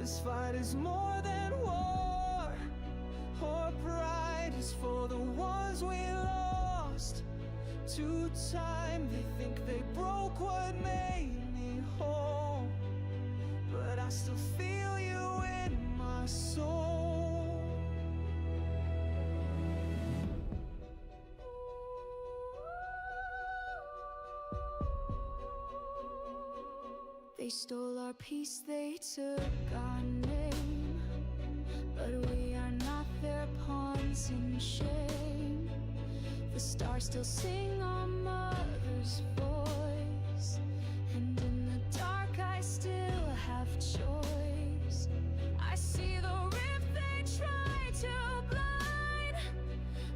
This fight is more than war. Our pride is for the ones we lost to time. They think they broke what made me whole, but I still feel you in my soul. They stole our peace, they took our name, but we are not their pawns in shame. The stars still sing our mother's voice, and in the dark I still have choice. I see the rift they try to blind,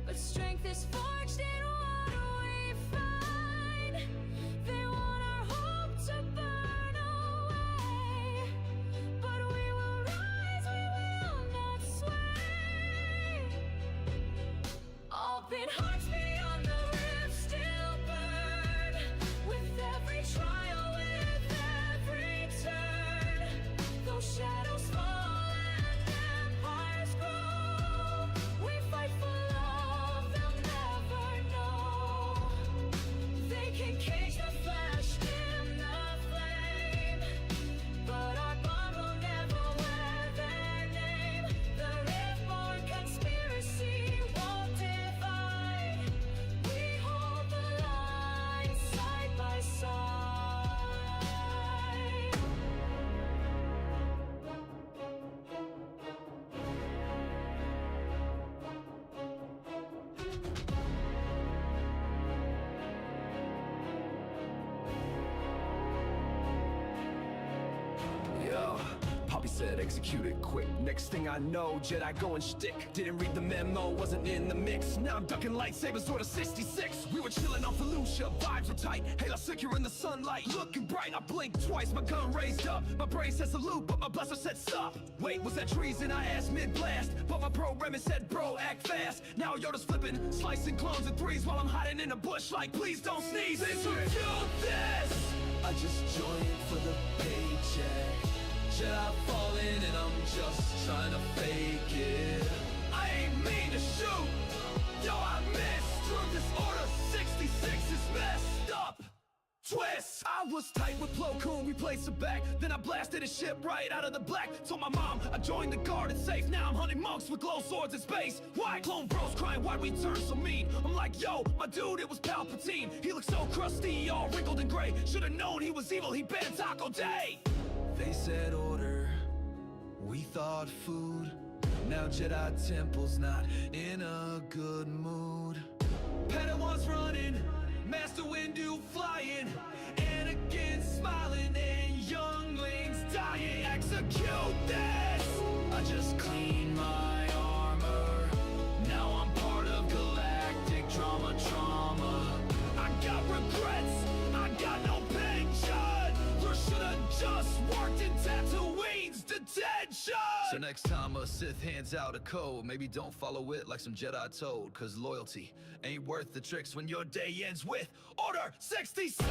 but strength is forged in what we find. They want our hope to burn away, but we will rise, we will not sway. Open hearts beyond the rift still burn, with every trial, with every turn. Those shadows fall and empires grow. We fight for love they'll never know. They can cage the flash, dim the flame, but our bond will never wear their name. The rift-born conspiracy won't divide. We hold the line side by side. Yo, Poppy said execute it quick. Next thing I know, Jedi going shtick. Didn't read the memo, wasn't in the mix. Now I'm ducking lightsabers toward a 66. We were chilling on Felucia, vibes were tight. Halo secure in the sunlight, looking bright. I blinked twice, my gun raised up. My brain said salute, but my blaster said stop. Wait, was that treason? I asked mid-blast, but my programming said bro, act fast. Now Yoda's flipping, slicing clones in threes while I'm hiding in a bush like please don't sneeze. Execute this! I just joined for the paycheck. Jedi falling and I'm just trying to fake it. I ain't mean to shoot, yo I missed. This order 66 is messed up. Twist! I was tight with Plo Koon, we placed it back. Then I blasted his ship right out of the black. Told my mom I joined the guard, it's safe. Now I'm hunting monks with glow swords in space. Why? Clone bros crying, why'd we turn so mean? I'm like, yo, my dude, it was Palpatine. He looked so crusty, all wrinkled and gray. Should've known he was evil, he banned Taco Day. They said order, we thought food. Now Jedi Temple's not in a good mood. Padawans running, Master Windu flying, Anakin smiling, and younglings dying. Execute this! I just cleaned my armor. Now I'm part of galactic trauma. I got regrets, I got no pension. Or should've just worked in Tatooine's detention. So next time a Sith hands out a code, maybe don't follow it like some Jedi told. Cause loyalty ain't worth the tricks when your day ends with Order 66.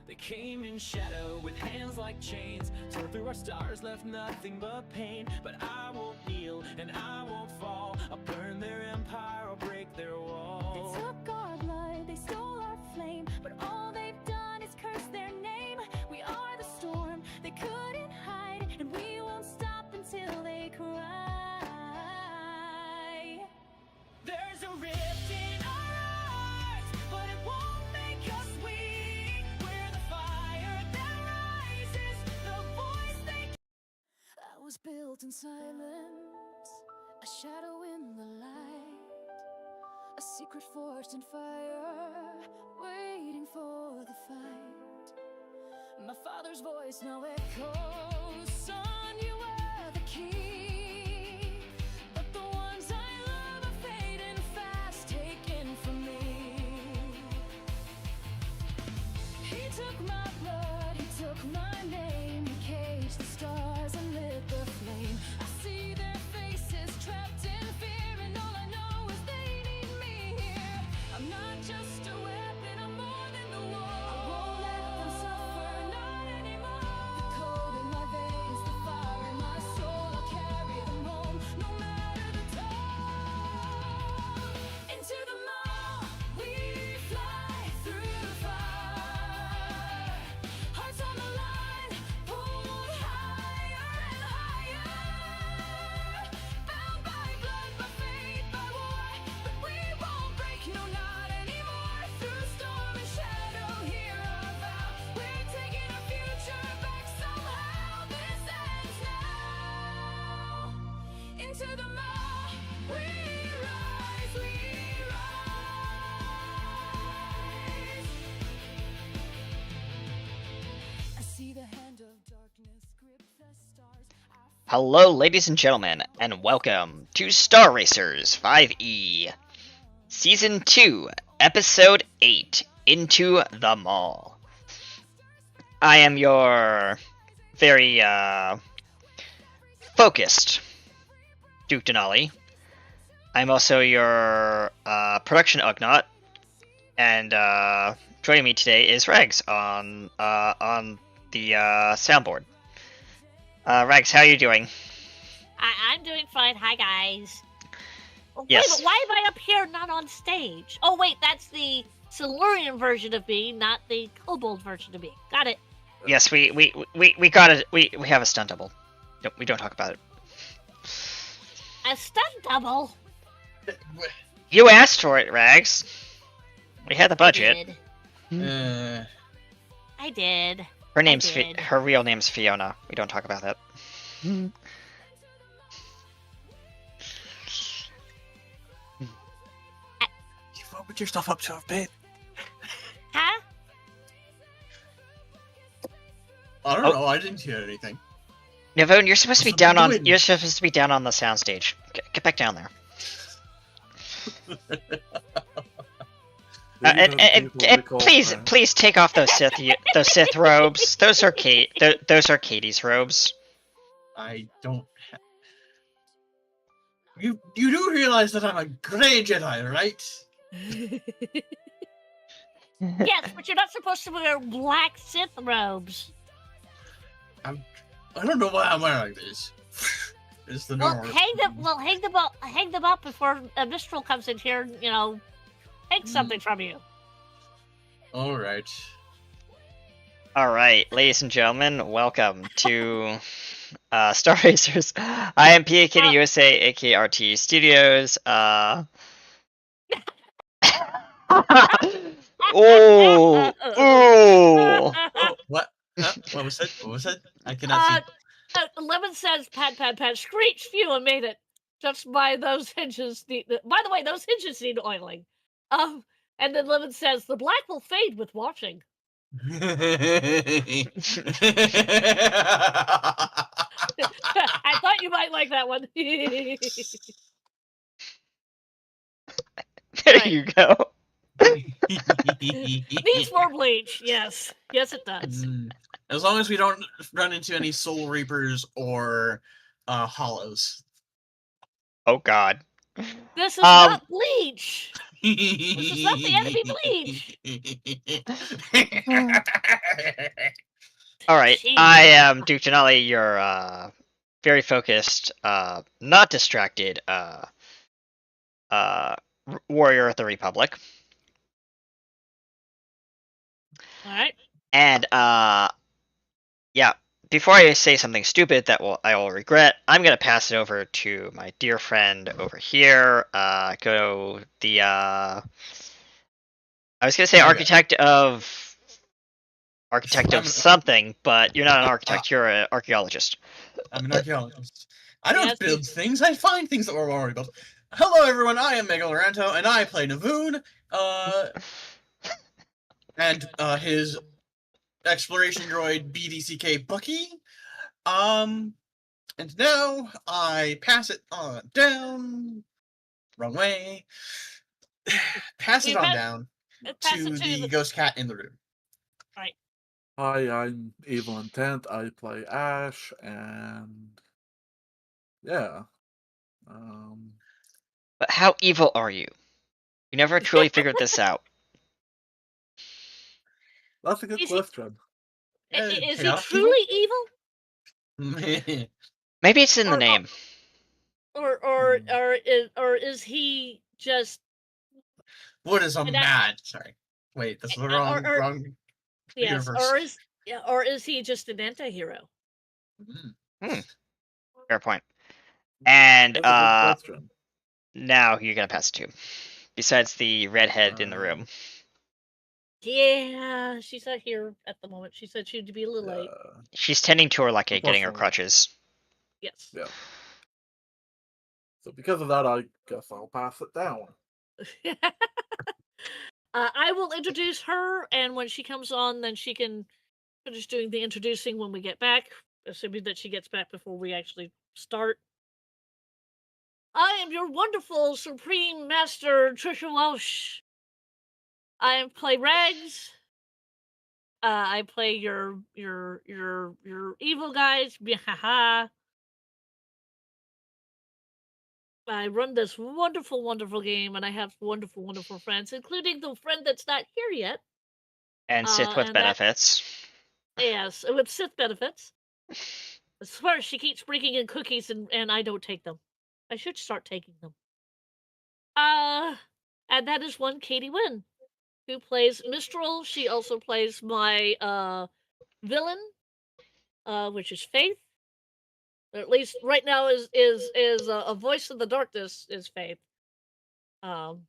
They came in shadow with hands like chains, tore through our stars, left nothing but pain. But I won't kneel and I won't fall. I'll burn their empire, I'll break their walls. They took our blood, they stole built in silence, a shadow in the light, a secret forged in fire, waiting for the fight. My father's voice now echoes, son, you are the key, but the ones I love are fading fast, taken from me. He took my blood, he took my name, he caged the stars and lit the flame. I see their faces trapped in fear, and all I know is they need me here. I'm not just a weapon, I'm more than the war. I won't let them suffer, not anymore. The cold in my veins, the fire in my soul, I'll carry them home, no matter the toll. Into the mall, we fly through the fire. Hearts on the line, pulled higher and higher. Bound by blood, by fate, by war, but we won't break, no, not anymore. Through storm and shadow, hear our vow. We're taking our future back somehow. This ends now. Into the mall, we rise, we rise. I see the hand of darkness grip the stars. Hello, ladies and gentlemen, and welcome to Star Racers 5E, Season 2, Episode 8, Into the Mall. I am your very, focused Duke Denali. I'm also your, production Ugnaught, and, joining me today is Regs on the, soundboard. Regs, how are you doing? I'm doing fine. Hi, guys. Yes. Wait, but why am I up here, not on stage? Oh, wait, that's the Silurian version of me, not the Kobold version of me. Got it. Yes, we got it. We have a stunt double. We don't talk about it. A stunt double. You asked for it, Rags. We had the budget. I did. Her name's did. her real name's Fiona. We don't talk about that. You opened your stuff up to a bit. Huh? I don't Oh. know. I didn't hear anything. Navone, you're supposed to be What's down up on. doing? You're supposed to be down on the soundstage. Get back down there. And please take off those Sith robes. Those are those are Katie's robes. I don't. You do realize that I'm a Grey Jedi, right? Yes, but you're not supposed to wear black Sith robes. I don't know why I'm wearing this. It's the Well, normal. hang them up before a Mistral comes in here. And, take something from you. All right. All right, ladies and gentlemen, welcome to Star Racers. I am PA Kitty USA, aka RT Studios. Oh, Oh, what? What was that? What was that? I cannot see. Lemon says, pat, pat, pat, screech, phew, I made it. Just by those hinges. By the way, those hinges need oiling. And then Lemon says, the black will fade with washing. I thought you might like that one. there Right. you go. Needs more bleach, yes. Yes, it does. As long as we don't run into any Soul Reapers or Hollows. Oh God. This is not bleach. This is not the enemy bleach. All right, Jeez. I am Duke Denali, your very focused, not distracted, warrior of the Republic. Alright. And yeah, before I say something stupid that I will regret, I'm gonna pass it over to my dear friend over here. Go the I was gonna say Okay. architect of architect I'm of an- something, but you're not an architect. You're an archaeologist. I'm an archaeologist. I don't Yes, build things. I find things that were already built. Hello, everyone. I am Megaloranto, and I play Navoon. And his exploration droid BDCK Bucky. And now I pass it on down. Wrong way. Pass it You on pass- down pass to it the ghost cat in the room. Hi, I'm Evil Intent. I play Ash, and yeah. But how evil are you? You never truly figured this out. That's a good Is he- question. Is he chaotic truly evil? evil? Maybe it's in the Or- name. Or is he just What is a And mad? Sorry. Wait, that's the or- wrong or- wrong yes, universe. or is he just an anti-hero? Mm. Fair point. And That's a good question. now you're gonna pass it to. Besides the redhead in the room. Yeah, she's not here at the moment. She said she'd be a little late. She's tending to her lucky, getting her Unfortunately. crutches. Yes. Yeah. So because of that, I guess I'll pass it down. I will introduce her, and when she comes on, then she can finish doing the introducing when we get back, assuming that she gets back before we actually start. I am your wonderful Supreme Master Trisha Welsh. I play Rags. I play your evil guys. Haha. I run this wonderful, wonderful game, and I have wonderful, wonderful friends, including the friend that's not here yet. And Sith with and that- benefits. Yes, with Sith benefits. I swear she keeps bringing in cookies, and I don't take them. I should start taking them. And that is one Katie Wynn, who plays Mistral. She also plays my villain, which is Faith. Or at least right now is a voice of the darkness is Faith. Bound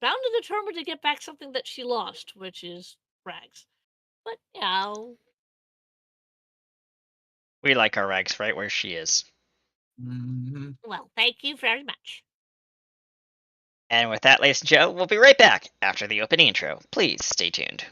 and determined to get back something that she lost, which is Rags. But yeah, We like our Rags right where she is. Mhm. well, thank you very much. And with that, ladies and gentlemen, we'll be right back after the opening intro. Please stay tuned.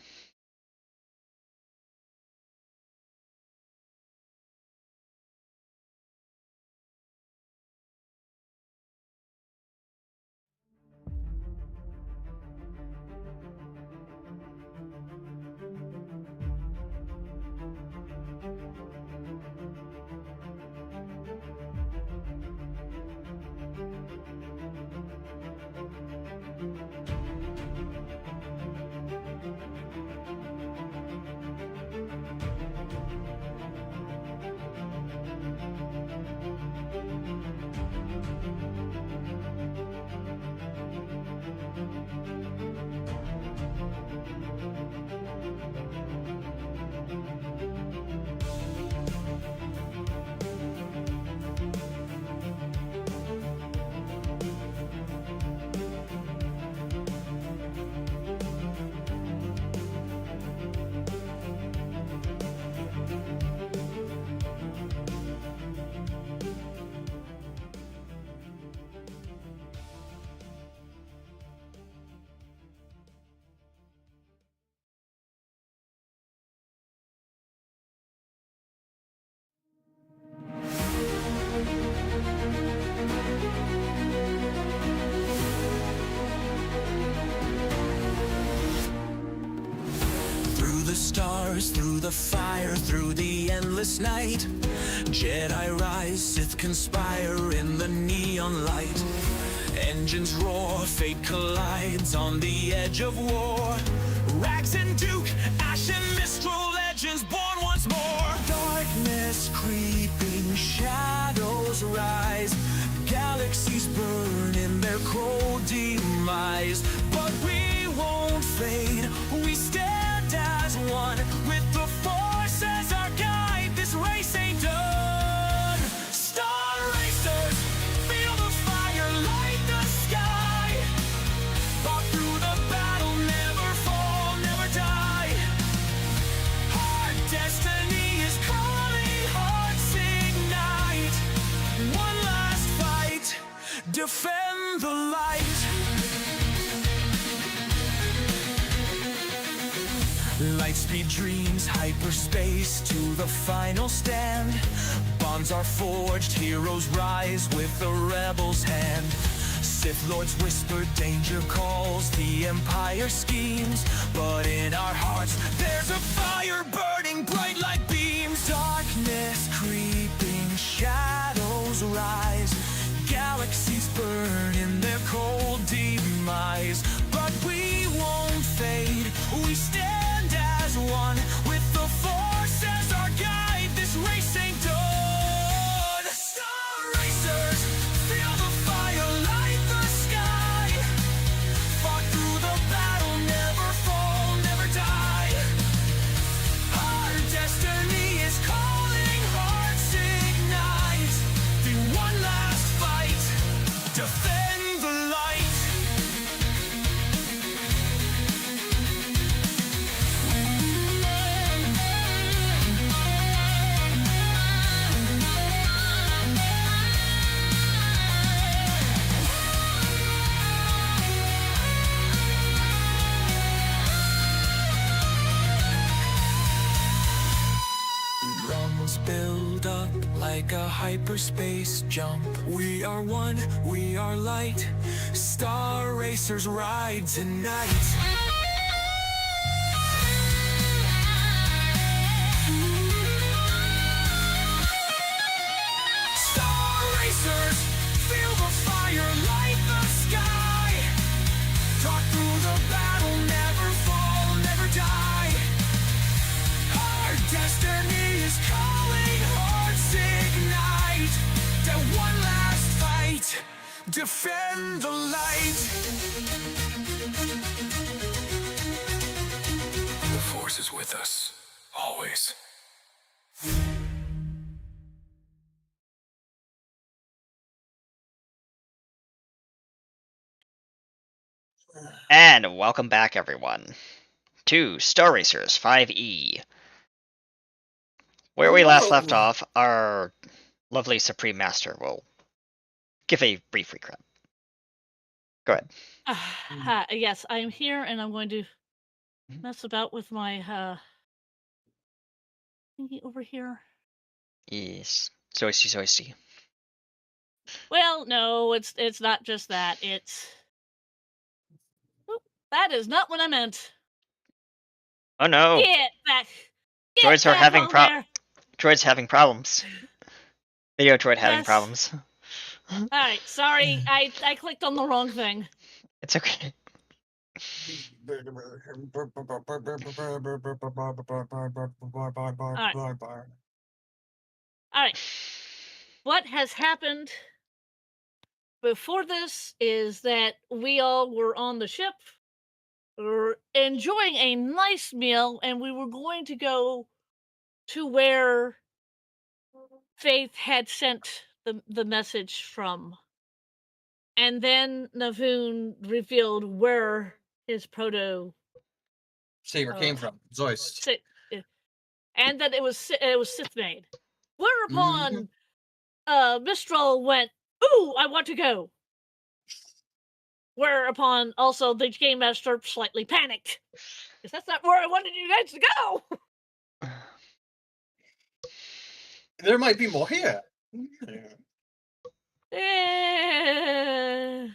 Through the stars, through the fire, through the endless night, Jedi rise, Sith conspire in the neon light. Engines roar, fate collides on the edge of war. Rags and Duke, Ash and Mistral, legends born once more. Darkness creeping, shadows rise, galaxies burn in their cold demise. But we won't fade, we stand as one, with the Force as our guide. This race ain't done. Star Racers, feel the fire, light the sky. Fought through the battle, never fall, never die. Lightspeed dreams, hyperspace to the final stand. Bonds are forged, heroes rise with the rebel's hand. Sith Lords whisper, danger calls, the Empire schemes. But in our hearts, there's a fire burning bright like beams. Darkness creeping, shadows rise. Galaxies burn in their cold demise. But we won't fade, we stand as one. With the Force as our guide, this race ain't done. Star Racers, feel the fire light the sky. Fought through the battle, never fall, never die. Our destiny is calling, hearts ignite. The one last fight, defend the light. Rungs build up like a hyperspace jump. We are one, we are light. Star Racers ride tonight. Star Racers, feel the fire light the sky. Talk through the battle, never fall, never die. Our destiny is calling, hearts ignite. That one last fight, defend the light. The Force is with us, always. And welcome back, everyone, to Star Racers 5E. Where we last left Hello. off, our lovely Supreme Master will give a brief recap. Go ahead. Yes, I am here, and I'm going to mess about with my thingy over here. Yes. Zoisty. Well, no, it's not just that. It's Oop, that is not what I meant. Oh no, Get back! Get droids are back having on there! droids having problems. Video droid having Yes. problems. All right, sorry, I clicked on the wrong thing. It's okay. All right, what has happened before this is that we all were on the ship, were enjoying a nice meal, and we were going to go to where Faith had sent the message from. And then Navoon revealed where his proto Saber came from. Zeus. si- and that it was Sith made. Whereupon Mistral went, "Ooh, I want to go." Whereupon also the game master slightly panicked, because that's not where I wanted you guys to go. There might be more here. Eh.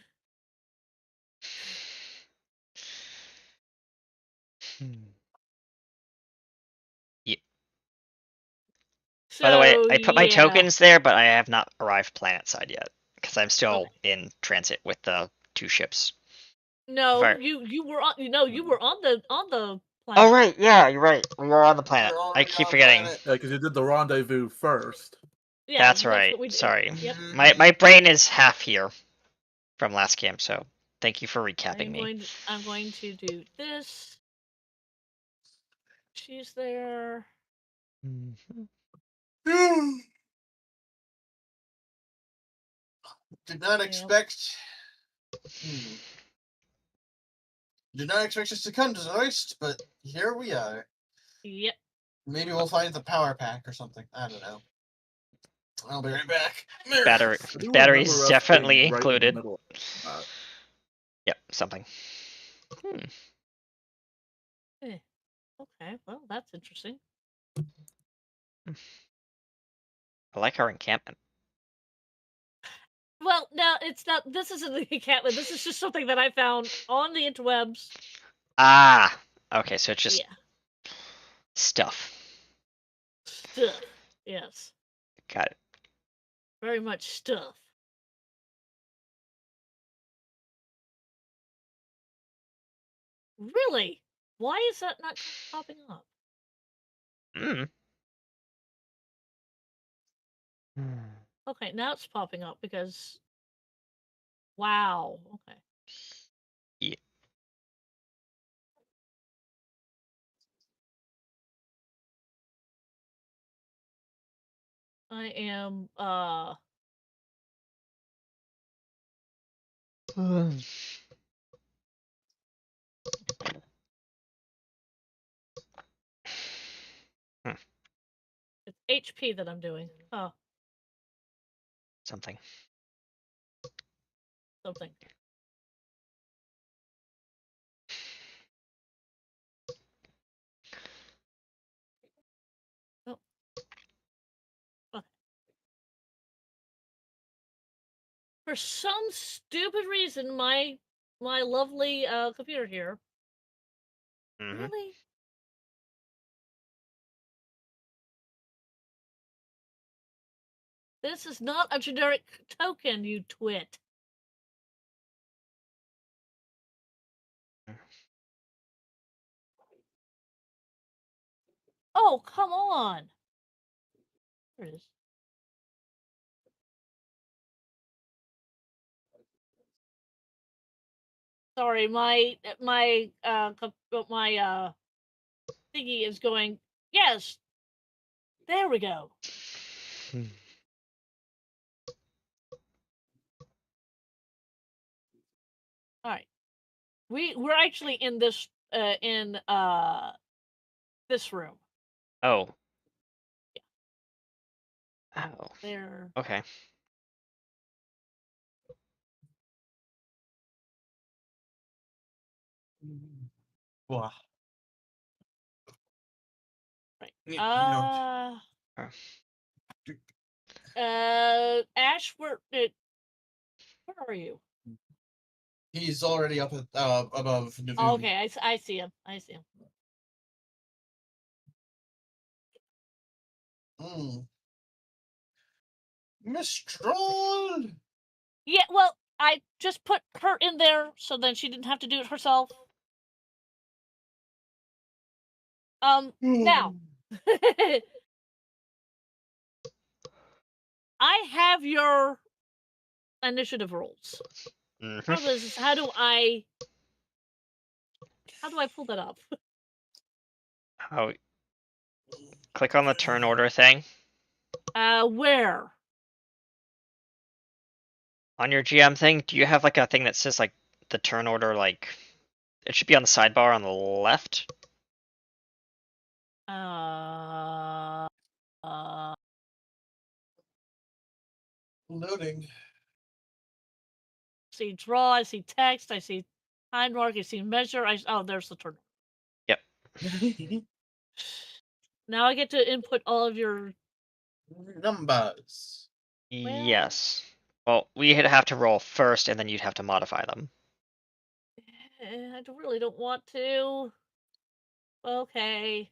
By the way, So, I put my yeah. tokens there, but I have not arrived planet side yet because I'm still in transit with the two ships. No, Fire. you were on. You were on the planet. Oh right, yeah, you're right. We are on the planet. We're on I the keep on forgetting. planet. Yeah, because you did the rendezvous first. Yeah, That's right. what we did. Sorry. Yep. My brain is half here from last game, so thank you for recapping me. I'm going to do this. She's there. Mhm. Did not expect. Did not expect us to come to Zeus, but here we are. Yep. Maybe we'll find the power pack or something. I don't know. I'll be right back. Battery I do batteries remember us definitely being right in the included. middle of Yep, something. Eh. Okay, well, that's interesting. I like our encampment. Well, no, it's not. This isn't the encampment. This is just something that I found on the interwebs. Ah! Okay, so it's just Yeah, stuff. stuff. Yes, Got it. very much stuff. Really? Why is that not popping up? Mm. Okay, now it's popping up because. Wow. Okay. Yeah. I am Hmm, it's HP that I'm doing. Oh, something. something. Oh. Okay. For some stupid reason, my lovely computer here. Hmm. Really? This is not a generic token, you twit. Oh, come on. There it is. Sorry, my thingy is going. Yes. There we go. All right. We're actually in this this room. Oh. Oh. There. Okay. Wow. Right. You know, Ash, where are you? he's already up at, above Naveen. Oh, okay, I see him. I see him. Mistral. Yeah, well, I just put her in there so then she didn't have to do it herself. Now. I have your initiative rules. Mhm. Problem is how do I pull that up? Oh. Click on the turn order thing Where? on your GM thing. Do you have like a thing that says like the turn order? Like it should be on the sidebar on the left. Uh, Loading. see draw, I see text, I see time mark, I see measure, oh, there's the turn. Yep. Now I get to input all of your Numbers. Yes. Well, we have to roll first, and then you'd have to modify them. I really don't want to. Okay.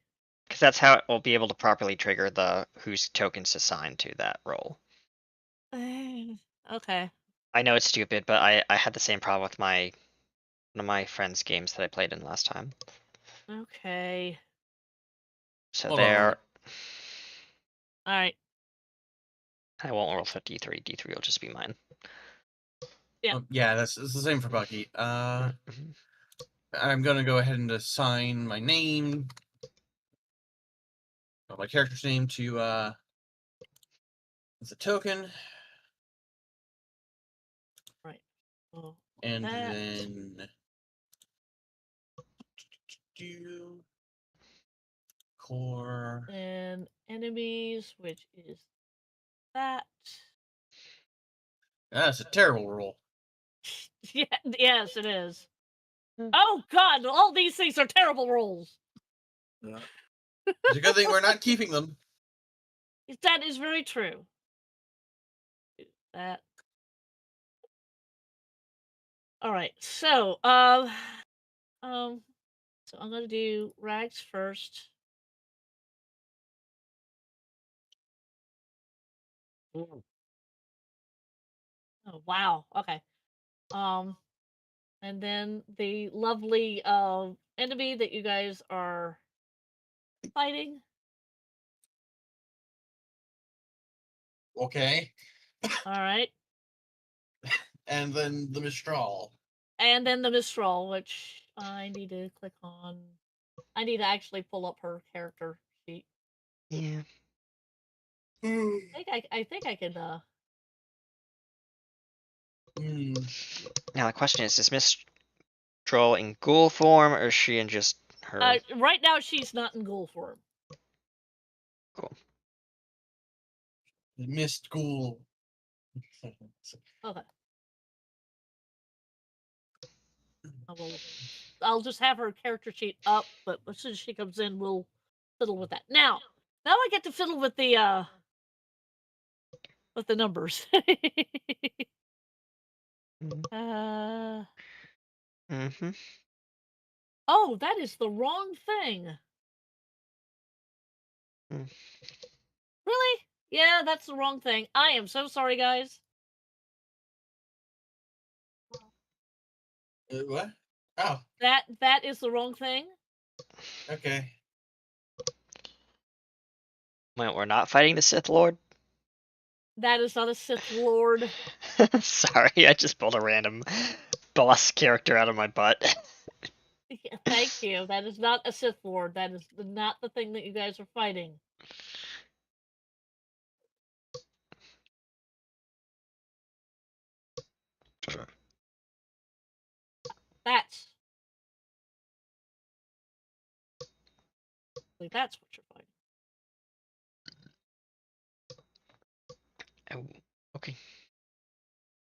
Because that's how it will be able to properly trigger the whose tokens assigned to that roll. Okay. I know it's stupid, but I had the same problem with one of my friends' games that I played in last time. Okay. So Hold on. there. Alright. I won't roll for D3. D3 will just be mine. Yeah. Yeah, it's the same for Bucky. Mhm. I'm gonna go ahead and assign my name, my character's name to as a token, Right. Oh, and that. then do core. And enemies, which is that. That's a terrible roll. Yeah, yes, it is. Hmm. Oh god, all these things are terrible rolls. Yeah. It's a good thing we're not keeping them. That is very true. That. All right. So, so I'm gonna do Rags first. Oh wow. Okay. Um, and then the lovely enemy that you guys are fighting. Okay. All right. And then the Mistral. And then the Mistral, which I need to click on. I need to actually pull up her character sheet. Yeah. I think I can. Now the question is Mistral in ghoul form, or is she in just her? Right now she's not in ghoul form. Cool. The Mist Ghoul. Okay. I'll just have her character sheet up, but as soon as she comes in, we'll fiddle with that. Now I get to fiddle with the numbers. Mm-hmm. Oh, that is the wrong thing. Mm. Really? Yeah, that's the wrong thing. I am so sorry, guys. What? Oh, That is the wrong thing. okay. Wait, we're not fighting the Sith Lord? That is not a Sith Lord. Sorry, I just pulled a random boss character out of my butt. Yeah, thank you. That is not a Sith Lord. That is not the thing that you guys are fighting. That's what you're fighting. Oh, okay.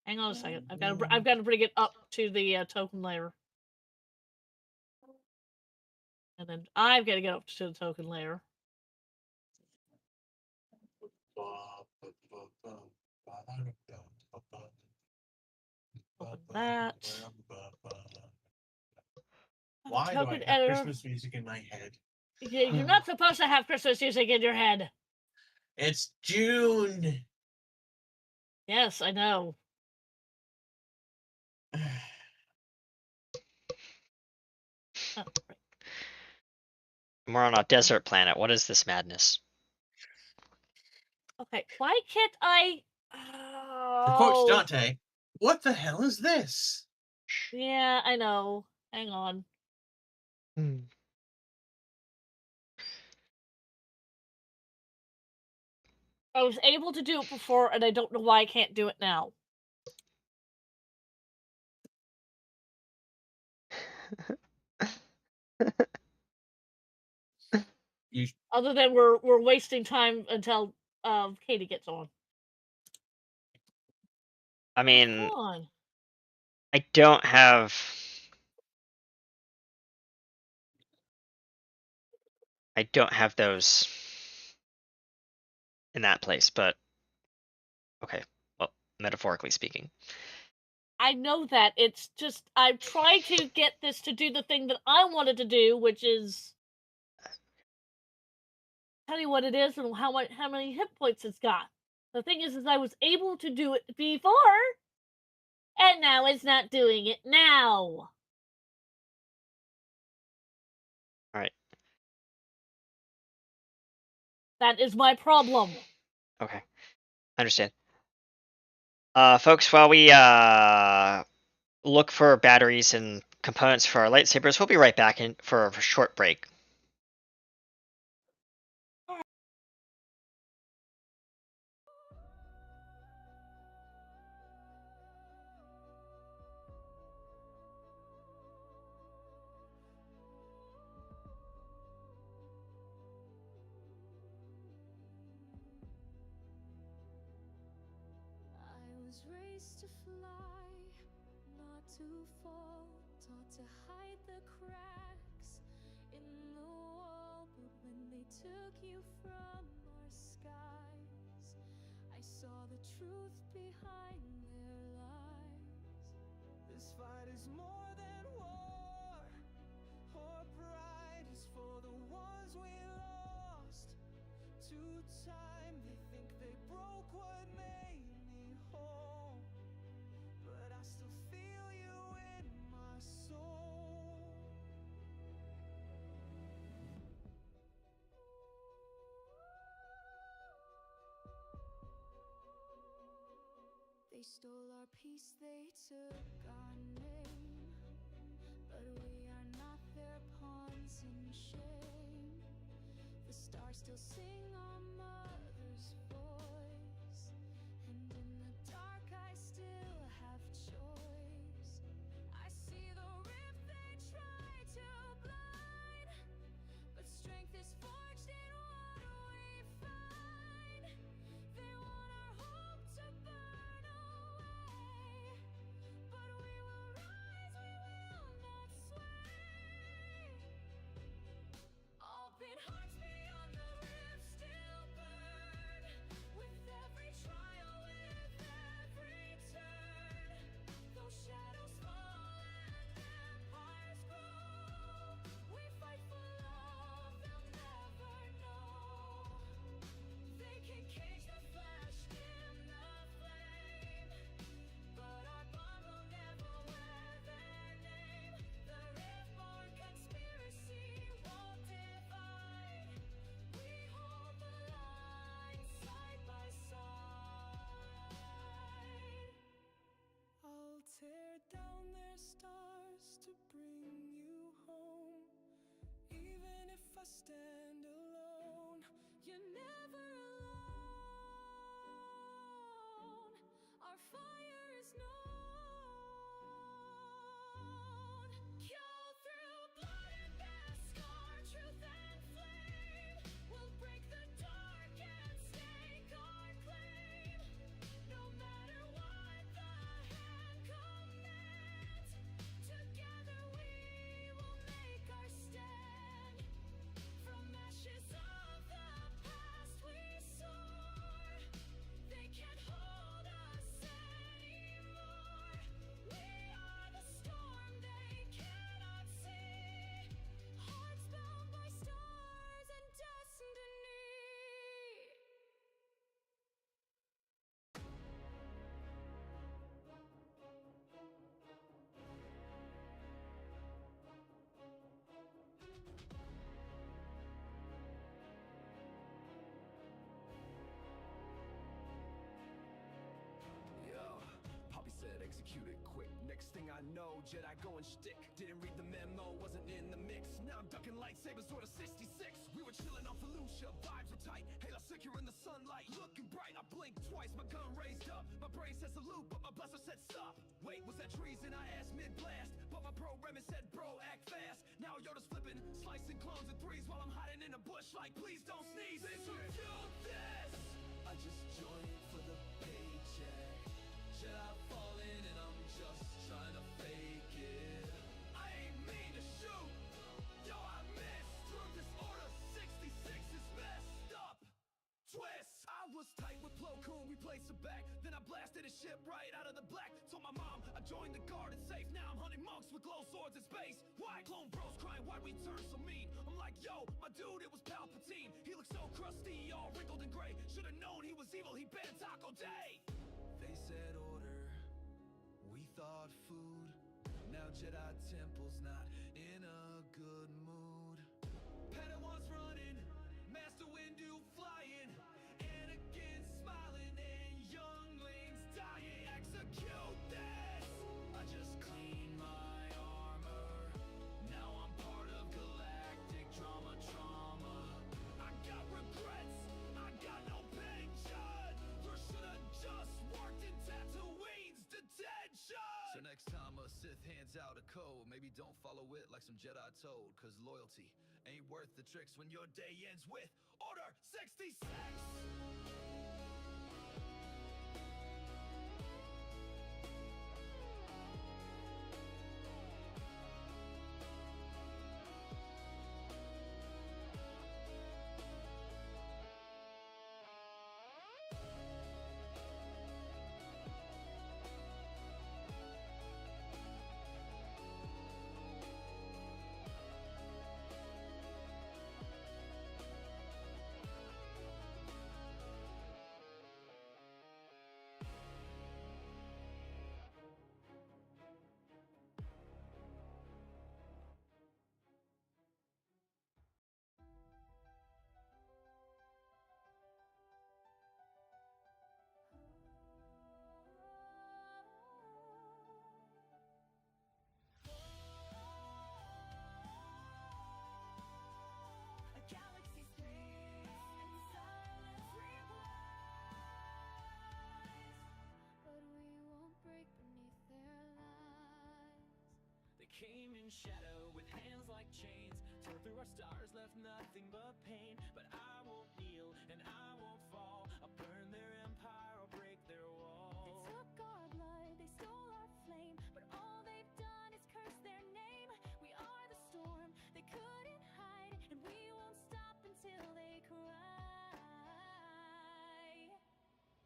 Hang on a second. I've got to bring it up to the token layer. And then I've got to get up to the token layer. Open that. Why do I Token have editor. Christmas music in my head? You're not supposed to have Christmas music in your head. It's June. Yes, I know. Oh, right. We're on a desert planet. What is this madness? Okay, why can't I? To quote Dante, what the hell is this? Yeah, I know. Hang on. I was able to do it before, and I don't know why I can't do it now. Other than we're wasting time until Katie gets on. I mean, Come on. I don't have those in that place, but okay. Well, metaphorically speaking. I know that. It's just I'm trying to get this to do the thing that I wanted to do, which is tell you what it is and how many hit points it's got. The thing is I was able to do it before, and now it's not doing it now. All right. That is my problem. Okay. I understand. Folks, while we look for batteries and components for our lightsabers, we'll be right back in for a short break. I was raised to fly, not to fall, taught to hide the cracks in the wall from our skies. I saw the truth behind their lies. This fight is more than war. Our pride is for the ones we lost to time. They think they broke what made me whole, but I still feel you in my soul. They stole our peace, they took our name, but we are not their pawns in shame. The stars still sing our mother's voice, and in the dark I still have choice. I see the rift they try to blind, but strength is forged in what we find. They want our hope to burn away, but we will rise, we will not sway. Open hearts beyond the rift still burn, with every trial, with every turn. Those shadows fall and empires grow. We fight for love they'll never know. They can cage the flesh, dim the flame, but our bond will never wear their name. The rift-born conspiracy won't divide. We hold the line side by side. I'll tear down their stars to bring you home, even if I stand alone. You're never alone. Our fire is known. Kill through blood and mask, our truth and flame. We'll break the dark and stake our claim. No matter what the hand commands, together we will make our stand. From ashes of the past we soar. They can't hold us anymore. We are the storm they cannot see. Hearts bound by stars and destiny. Yo, Poppy said execute it quick. Next thing I know, Jedi going shtick. Didn't read the memo, wasn't in the mix. Now I'm ducking lightsabers toward a 66. We were chilling on Felucia, vibes were tight. Halo secure in the sunlight, looking bright. I blinked twice, my gun raised up. My brain said salute, but my blaster said stop. Wait, was that treason? I asked mid-blast, but my programming said bro, act fast. Now Yoda's flipping, slicing clones in threes while I'm hiding in a bush like please don't sneeze. Execute this! I just joined for the paycheck. Jedi falling and I'm just trying to fake it. I ain't mean to shoot, yo I missed. Through this order 66 is messed up. Twist! I was tight with Plo Koon, we played some back. Then I blasted his ship right out of the black. Told my mom I joined the guard and safe. Now I'm hunting monks with glow swords in space. Why? Clone bros crying, why'd we turn so mean? I'm like, yo, my dude, it was Palpatine. He looked so crusty, all wrinkled and gray. Should've known he was evil, he banned Taco Day. They said order, we thought food. Now Jedi Temple's not in a good mood. Padawan's running, Master Windu flying, Anakin smiling, and younglings dying. Execute this! I just cleaned my armor. Now I'm part of galactic trauma. I got regrets, I got no pension. Or should've just worked in Tatooine's detention. So next time a Sith hands out a code, maybe don't follow it like some Jedi told. Cause loyalty ain't worth the tricks when your day ends with Order 66! came in shadow with hands like chains, tore through our stars, left nothing but pain. But I won't kneel and I won't fall. I'll burn their empire, I'll break their walls. They took our blood, they stole our flame, but all they've done is curse their name. We are the storm they couldn't hide, and we won't stop until they cry.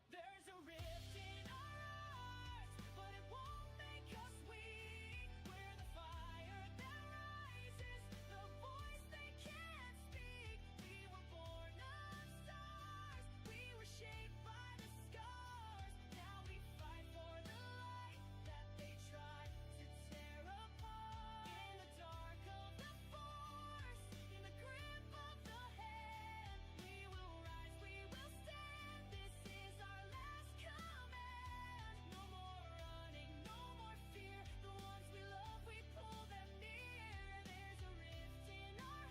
There's a rift in our hearts, but it won't make us weak. We're the fire that rises, the voice they can't speak. We were born of stars, we were shaped by the scars. Now we fight for the light that they tried to tear apart. In the dark of the force, in the grip of the hand, we will rise, we will stand. This is our last command. No more running, no more fear. The ones we love, we pull them near. There's a rift in our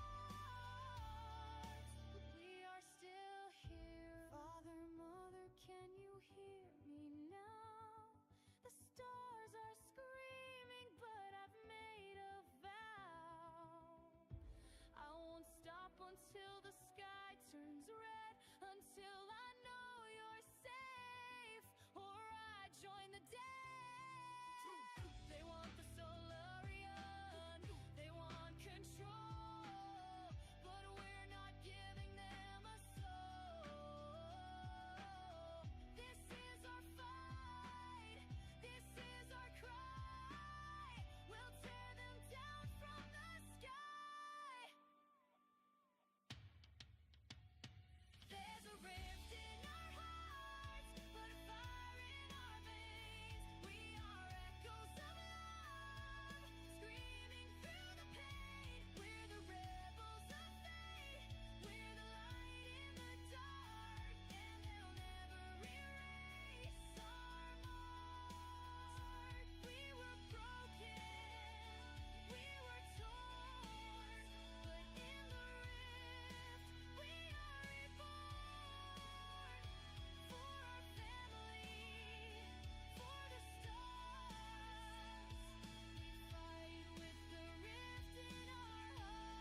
hearts, but we are still here. Father, Mother, can you hear me now? The stars are screaming, but I've made a vow. I won't stop until the sky turns red, until I know you're safe, or I join the dead. They want the Solarian, they want control, but we're not giving them a soul. This is our fight, this is our cry. We'll tear them down from the sky. There's a rift in our hearts, but a fire in our veins. We are echoes of love, screaming through the pain. We're the rebels of fate, we're the light in the dark, and they'll never erase our mark. We were broken, we were torn, but in the rift we are reborn. For our family, for the stars, we fight with the rift in our hearts.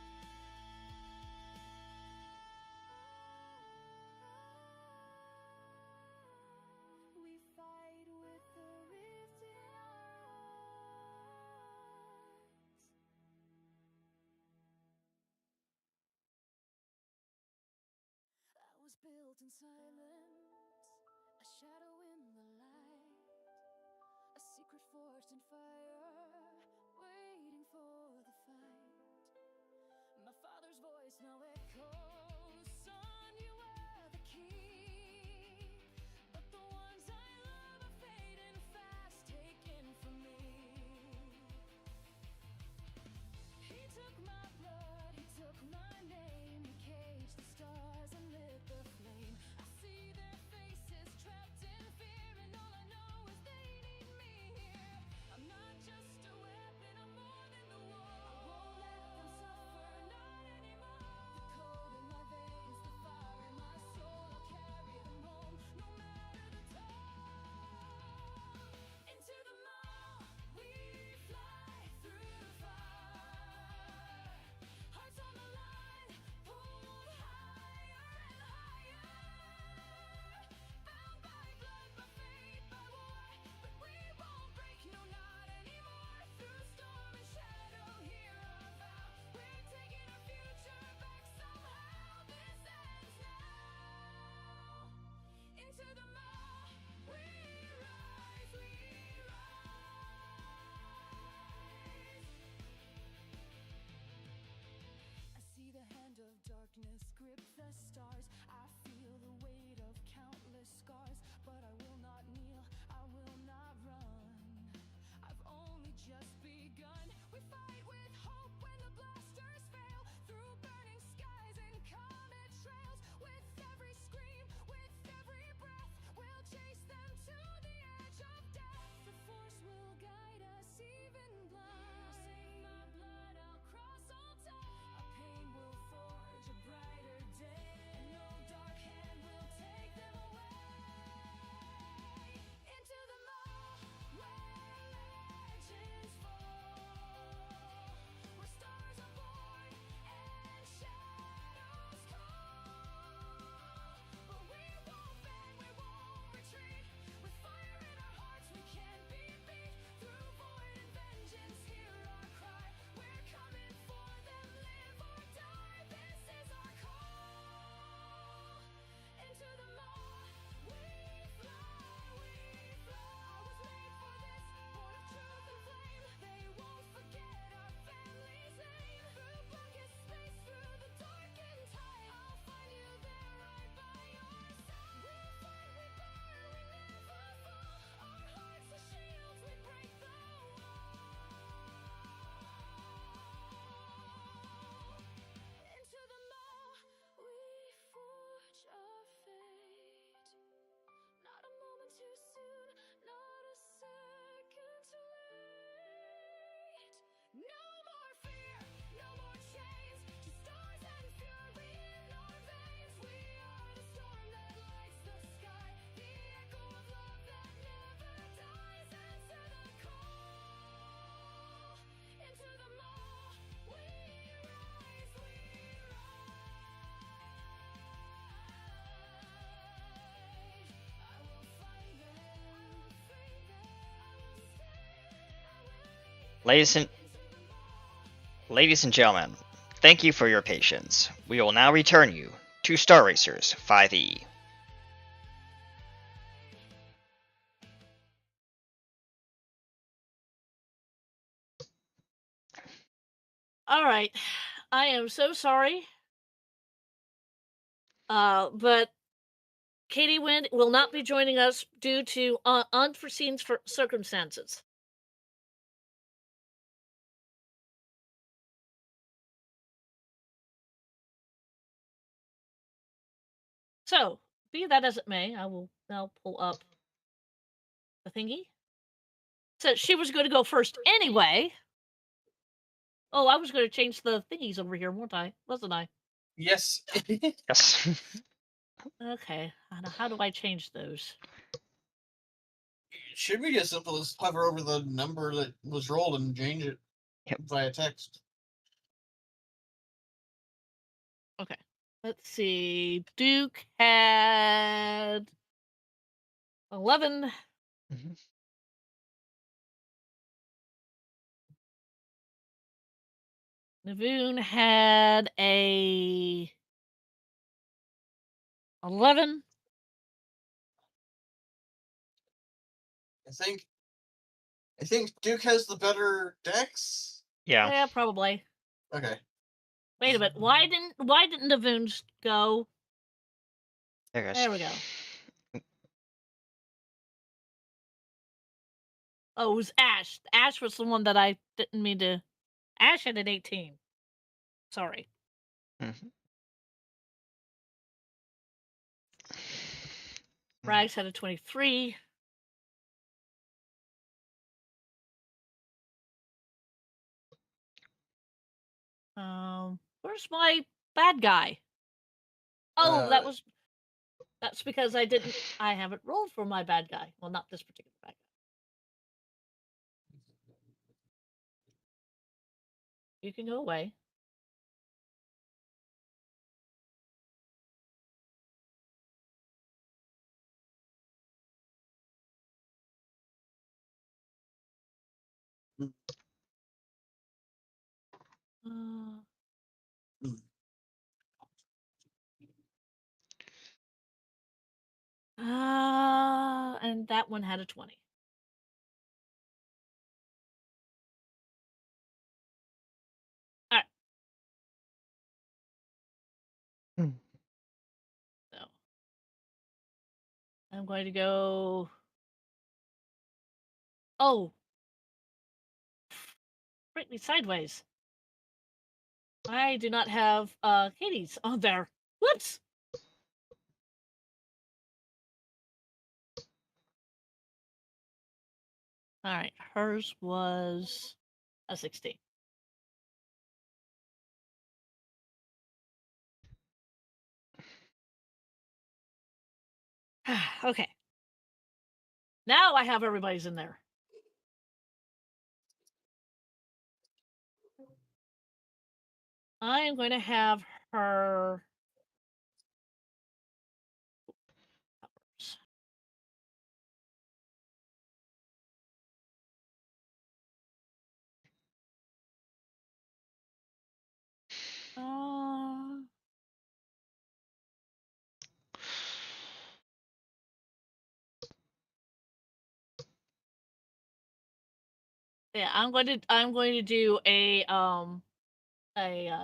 We fight with the rift in our hearts. I was built in silence, a shadow in the light, a secret forged in fire, waiting for the fight. My father's voice now echoes, son, you are the key, but the ones I love are fading fast, taken from me. He took my blood, he took my name, he caged the stars and lit the flame. I see their faces trapped in fear, and all I know is they need me here. I'm not just a weapon, I'm more than the war. I won't let them suffer, not anymore. The cold in my veins, the fire in my soul, I'll carry them home, no matter the toll. Into the mall, we fly through the fire. Hearts on the line, pulled higher and higher. Bound by blood, by fate, by war, but we won't break, no, not anymore. Through storm and shadow, hear our vow. We're taking our future back somehow. This ends now. Into the mall, we rise, we rise. I see the hand of darkness grip the stars. I feel the weight of countless scars, but I will not kneel, I will not run. I've only just begun. We fight with hope when the blasters fail, through burning skies and comet trails. With every scream, with every breath, we'll chase them to the edge of death. The force will guide us, even blind. I'll save my blood, I'll cross all time. Our pain will forge a brighter day, and no dark hand will take them away. Into the mall, where legends fall. Ladies and gentlemen, thank you for your patience. We will now return you to Star Racers 5e. All right. I am so sorry. But Katie Wind will not be joining us due to unforeseen circumstances. So, be that as it may, I will now pull up the thingy. So she was going to go first anyway. Oh, I was going to change the thingies over here, wasn't I? Yes. Yes. Okay. How do I change those? It should be as simple as hover over the number that was rolled and change it Yep. via text. Okay. Let's see. Duke had 11. Mhm. Navoon had a 11. I think Duke has the better dex. Yeah. Yeah, probably. Okay. Wait a minute. Why didn't Navoon's go? There it goes. There we go. Oh, it was Ash. Ash was the one that I didn't mean to. Ash had an 18. Sorry. Mhm. Rags had a 23. Where's my bad guy? Oh, that's because I haven't rolled for my bad guy. Well, not this particular bad guy. You can go away. Mm. Uh, Mm. and that one had a 20. All right. Hmm. So I'm going to go. Oh, break me sideways. I do not have Katie's on there. Whoops. All right, hers was a 16. Okay. Now I have everybody's in there. I am going to have her. Uh, yeah, I'm going to do a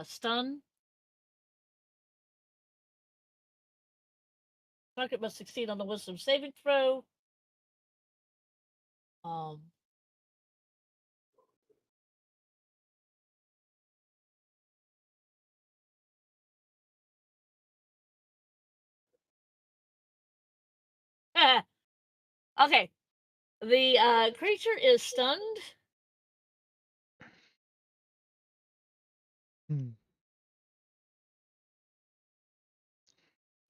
stun. Target must succeed on the wisdom saving throw. Um okay. The creature is stunned. Hmm.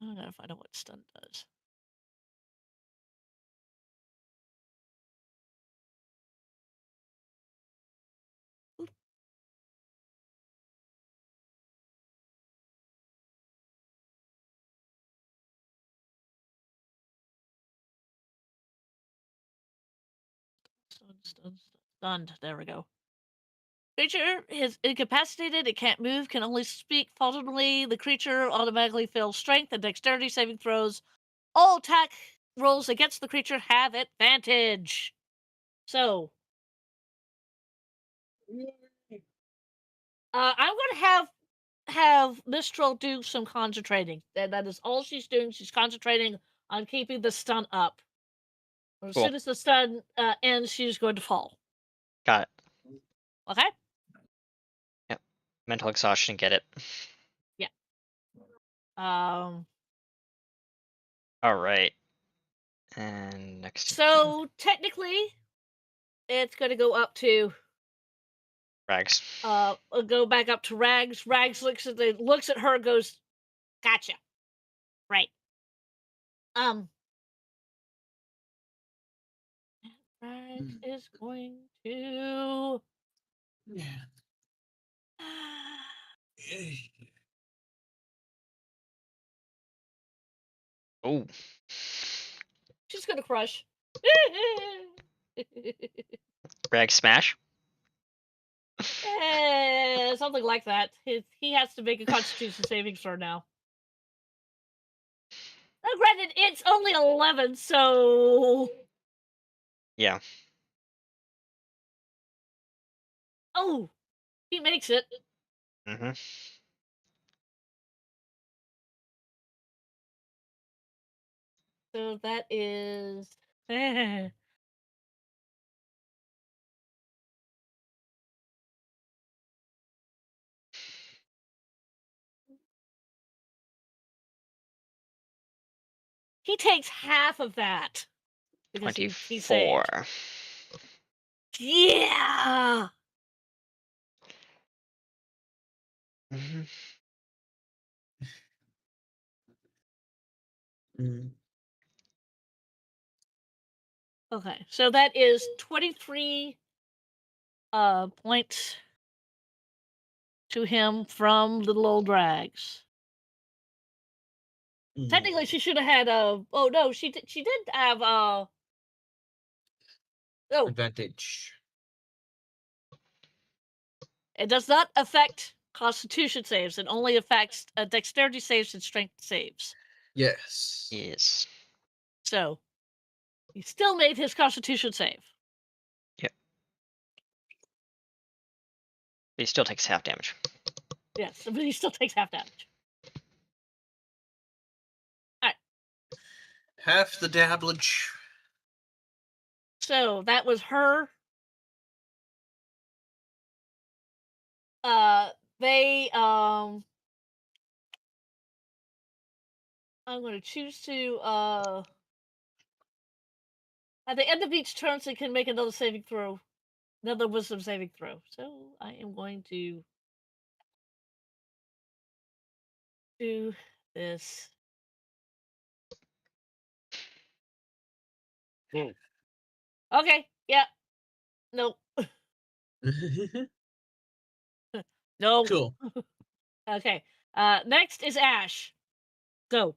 I don't know if I know what stun does. Stunned. There we go. Creature is incapacitated. It can't move. Can only speak falteringly. The creature automatically fails strength and dexterity saving throws. All attack rolls against the creature have advantage. So, I'm gonna have Mistral do some concentrating. That is all she's doing. She's concentrating on keeping the stun up. As Cool. soon as the stun ends, she's going to fall. Got it. Okay? Mental exhaustion, get it. Um. All right. And next. So technically, it's going to go up to Rags. go back up to Rags. Rags looks at her, goes, "Gotcha." Right. Rags is going to. Yeah. Oh. She's gonna crush. Rag smash. Something like that. He has to make a Constitution saving throw now. Now, granted, it's only 11, so. Yeah. Oh, he makes it. Mm-hmm. So that is. He takes half of that. Because he 24. saved. Yeah! Mm-hmm. Okay, so that is 23 points to him from little old Rags. Technically, she should have had oh no, she did have oh, Advantage. it does not affect Constitution saves. It only affects dexterity saves and strength saves. Yes. Yes. So he still made his Constitution save. Yep. But he still takes half damage. Yes, but he still takes half damage. Half the damage. So that was her. They I'm going to choose to at the end of each turn, they can make another saving throw, another Wisdom saving throw. So I am going to do this. Okay. Yeah. Nope. No. Cool. Okay. Next is Ash. Go.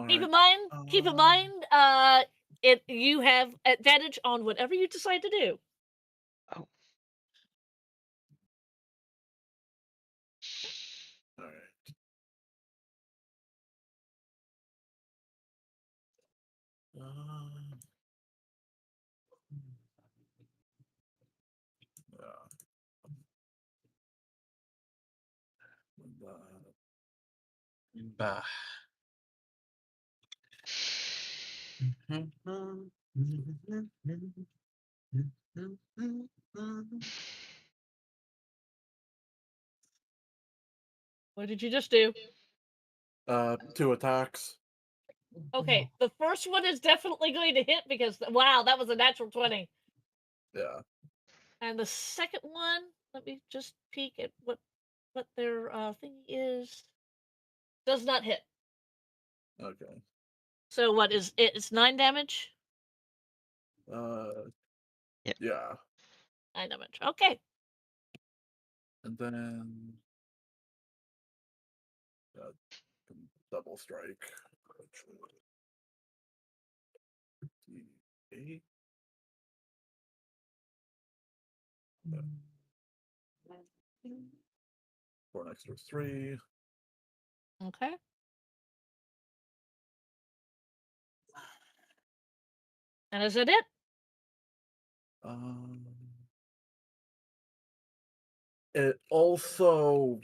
Keep in mind, you have advantage on whatever you decide to do. Oh. All right. Bah. What did you just do? 2 attacks. Okay, the first one is definitely going to hit because wow, that was a natural 20. Yeah. And the second one, let me just peek at what their thing is. Does not hit. Okay. So what is it? It's 9 damage. Yep. Yeah. 9 damage. Okay. And then double strike. 8. For an extra 3. Okay. And is that it? Um, it also.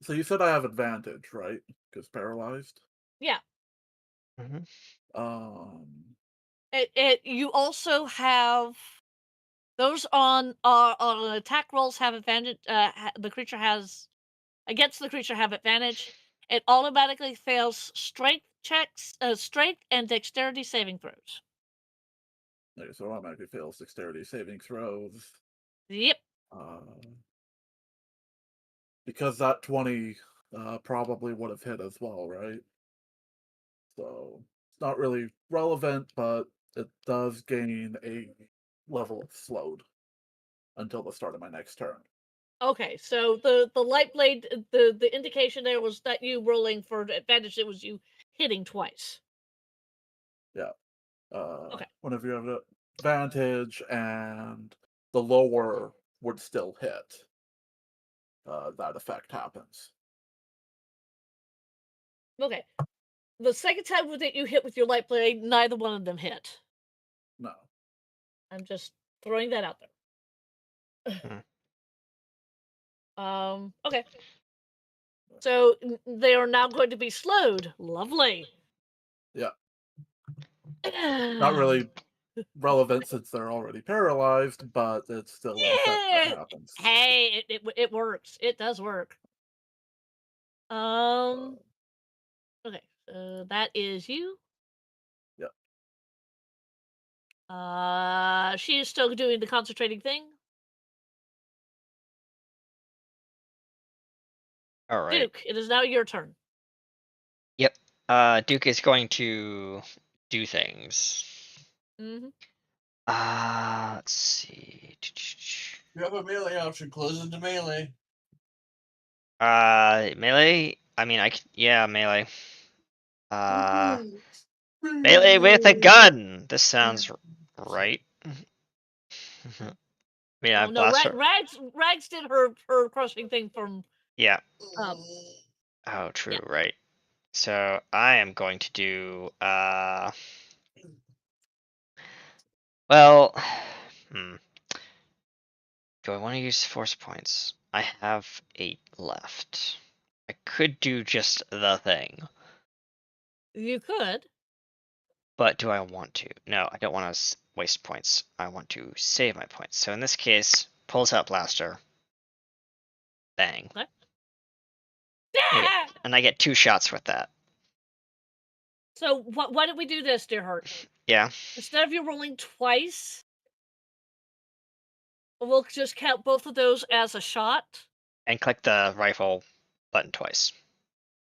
So you said I have advantage, right? Because paralyzed. Yeah. Mhm. You also have those on attack rolls have advantage. The creature has against the creature have advantage. It automatically fails strength checks, strength and dexterity saving throws. Okay, so it automatically fails dexterity saving throws. Yep. Because that 20 probably would have hit as well, right? So it's not really relevant, but it does gain a level of slowed until the start of my next turn. Okay, so the light blade, the indication there was that you rolling for advantage. It was you hitting twice. Yeah. Okay. Whenever you have an advantage and the lower would still hit, that effect happens. Okay. The second time that you hit with your light blade, neither one of them hit. No. I'm just throwing that out there. Okay. So they are now going to be slowed. Lovely. Yeah. Not really relevant since they're already paralyzed, but it's still an effect that Yeah. happens. Hey, it works. It does work. Okay, so that is you. Yep. She is still doing the concentrating thing. All right. Duke, it is now your turn. Yep. Duke is going to do things. Mm-hmm. Let's see. You have a melee option. Close into melee. Melee. I mean, yeah, melee. Melee with a gun. This sounds right. I mean, I Oh no, blast her. Rags did her crushing thing from. Yeah. Um, Oh, true. yeah. Right. So I am going to do. Well. Do I want to use force points? I have 8 left. I could do just the thing, You could. but do I want to? No, I don't want to waste points. I want to save my points. So in this case, pulls out blaster. Bang. Okay. And I get 2 shots with that. So why don't we do this, dear heart? Yeah. Instead of you rolling twice, we'll just count both of those as a shot. And click the rifle button twice.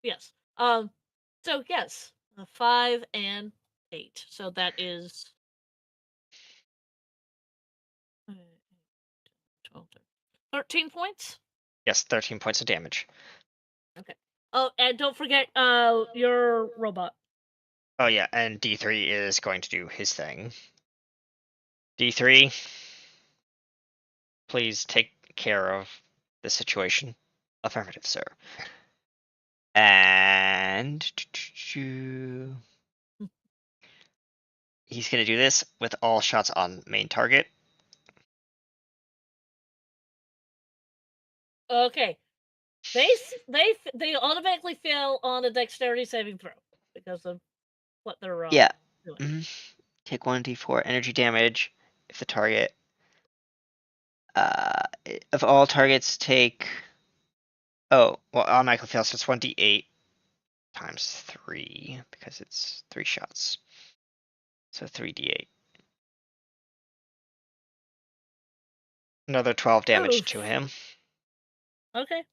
Yes. So yes, 5 and 8. So that is 12, 13 points. Yes, 13 points of damage. Okay. Oh, and don't forget your robot. Oh yeah, and D3 is going to do his thing. D3, please take care of the situation. Affirmative, sir. And he's gonna do this with all shots on main target. Okay. They automatically fail on a dexterity saving throw because of what they're Yeah. doing. Take 1d4 energy damage if the target. If all targets take. Oh, well, automatically fails, so it's 1d8 times 3 because it's 3 shots. So 3d8. Another 12 damage Oof. to him. Okay.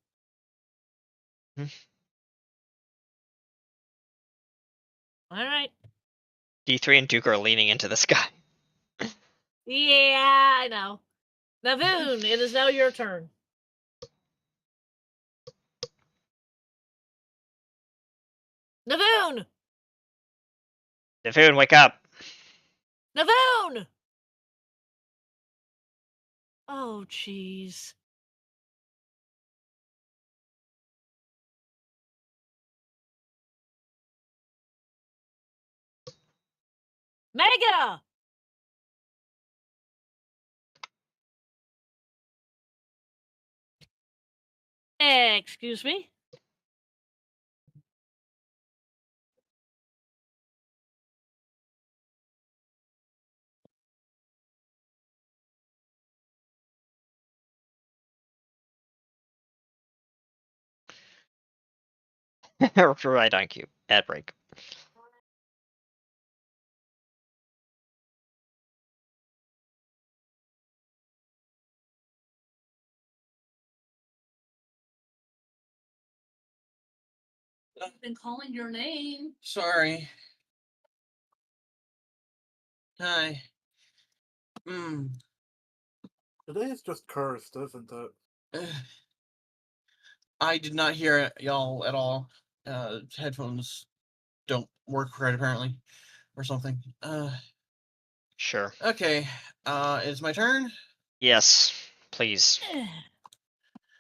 All right. D3 and Duke are leaning into the sky. Yeah, I know. Navoon, it is now your turn. Navoon! Navoon, wake up! Navoon! Oh, jeez. Mega! Excuse me? Right on cue. Ad break. I've been calling your name. Sorry. Hi. Today is just cursed, isn't it? I did not hear y'all at all. Headphones don't work right apparently, or something. Sure. Okay. It's my turn. Yes. Please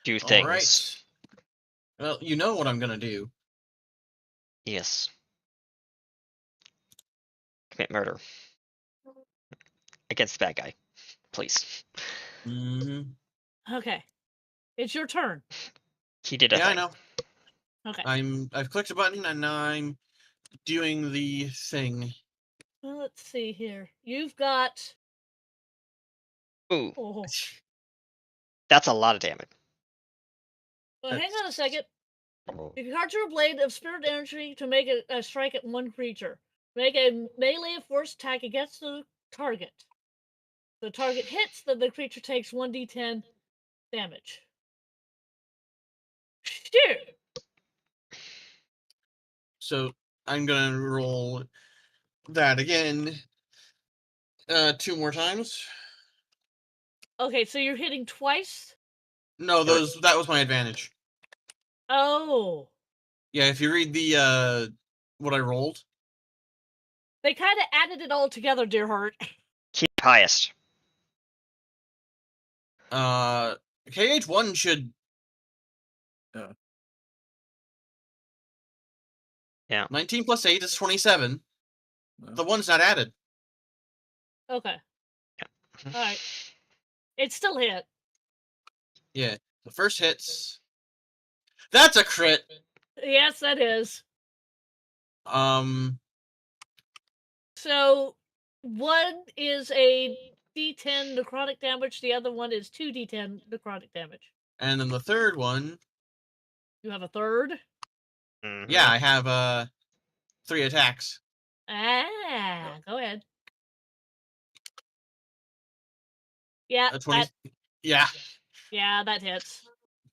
do All things. right. Well, you know what I'm gonna do. Yes. Commit murder. Against the bad guy. Please. Mm-hmm. Okay. It's your turn. He did a Yeah, I thing. know. Okay. I've clicked a button and now I'm doing the thing. Well, let's see here. You've got. Ooh, Oh, that's a lot of damage. well, hang on a second. Oh. You can conjure a blade of spirit energy to make a strike at one creature. Make a melee force attack against the target. The target hits, then the creature takes 1d10 damage. Shoot! So I'm gonna roll that again. 2 more times. Okay, so you're hitting twice? No, that was my advantage. Oh. Yeah, if you read the what I rolled. They kind of added it all together, dear heart. Keep highest. KH1 should. Yeah. Yeah. 19 plus 8 is 27. Yeah. The one's not added. Okay. Yeah. Alright. It still hit. Yeah, the first hits. That's a crit. Yes, that is. Um, So, one is a d10 necrotic damage, the other one is 2d10 necrotic damage. and then the third one. You have a third? Mhm. Yeah, I have 3 attacks. Go ahead. Yeah, 20. Yeah, yeah, that hits.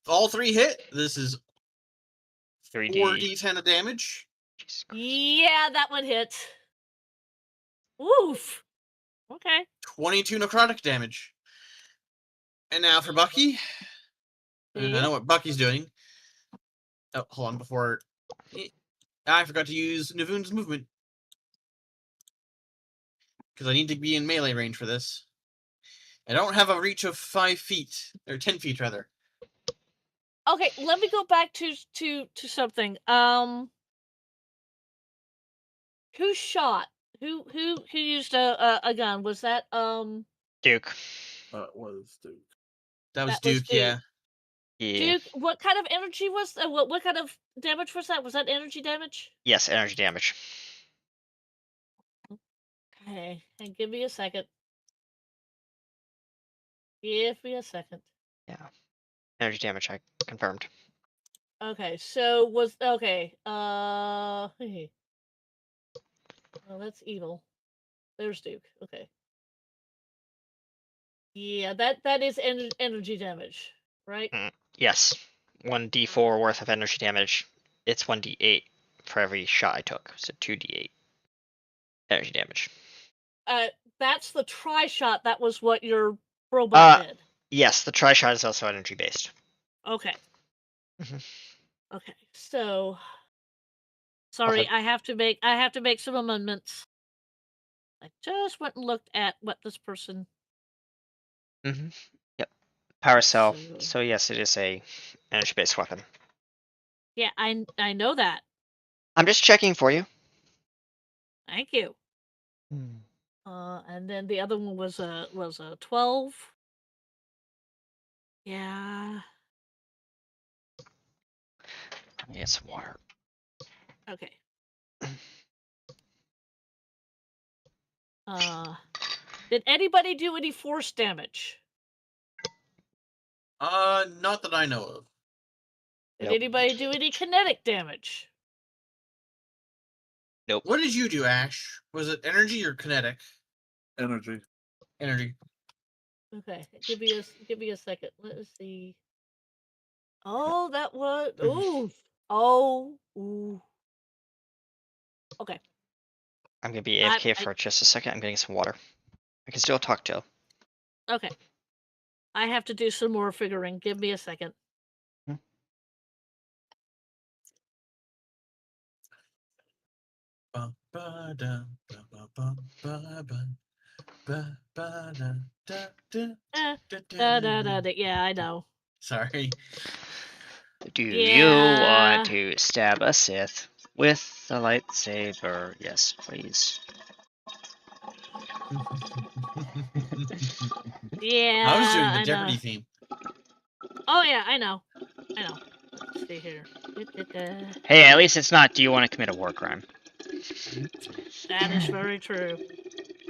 all 3 hit. This is 3D. 4d10 of damage. Jesus Christ. Yeah, that one hits. Woof. Okay. 22 necrotic damage. And now for Bucky. And I know what Bucky's doing. Oh, hold on, before. I forgot to use Navun's movement. Because I need to be in melee range for this. I don't have a reach of 5 feet. Or 10 feet, rather. Okay, let me go back to something. Who shot? Who used a gun? Was that Duke. Was Duke. That was That was Duke, yeah. Yeah. Duke? What kind of energy was that? What kind of damage was that? Was that energy damage? Yes, energy damage. Okay, and give me a second. Give me a second. Yeah. Energy damage, I confirmed. Okay, so was okay. Well, that's evil. There's Duke. Okay. Yeah, that is energy damage, right? Yes. 1d4 worth of energy damage. It's 1d8 for every shot I took. So 2d8 energy damage. That's the tri-shot. That was what your robot did. Yes, the tri-shot is also energy based. Okay. Mhm. Okay. So sorry, Okay. I have to make some amendments. I just went and looked at what this person. Mm-hmm. Yep. Power cell. So- So yes, it is a energy based weapon. Yeah, I know that. I'm just checking for you. Thank you. And then the other one was a 12. Yeah. Let me get some water. Okay. Did anybody do any force damage? Not that I know of. Did Nope. anybody do any kinetic damage? Nope. What did you do, Ash? Was it energy or kinetic? Energy. Energy. Okay, give me a second. Let's see. Oh, that was ooh. Oh, ooh. Okay. I'm gonna be I- AFK for just a second. I'm getting some water. I can still talk to. Okay. I have to do some more figuring. Give me a second. Ba, ba, da, ba, ba, ba, ba, ba, ba, ba, da, da, da, Eh, da, da, da, da, da. Yeah, I know. Sorry. Do you Yeah. want to stab a Sith with a lightsaber? Yes, please. Yeah. I was doing the I Jeopardy know. theme. Oh yeah, I know. Let's see here. Da-da-da. Hey, at least it's not. Do you want to commit a war crime? That is very true.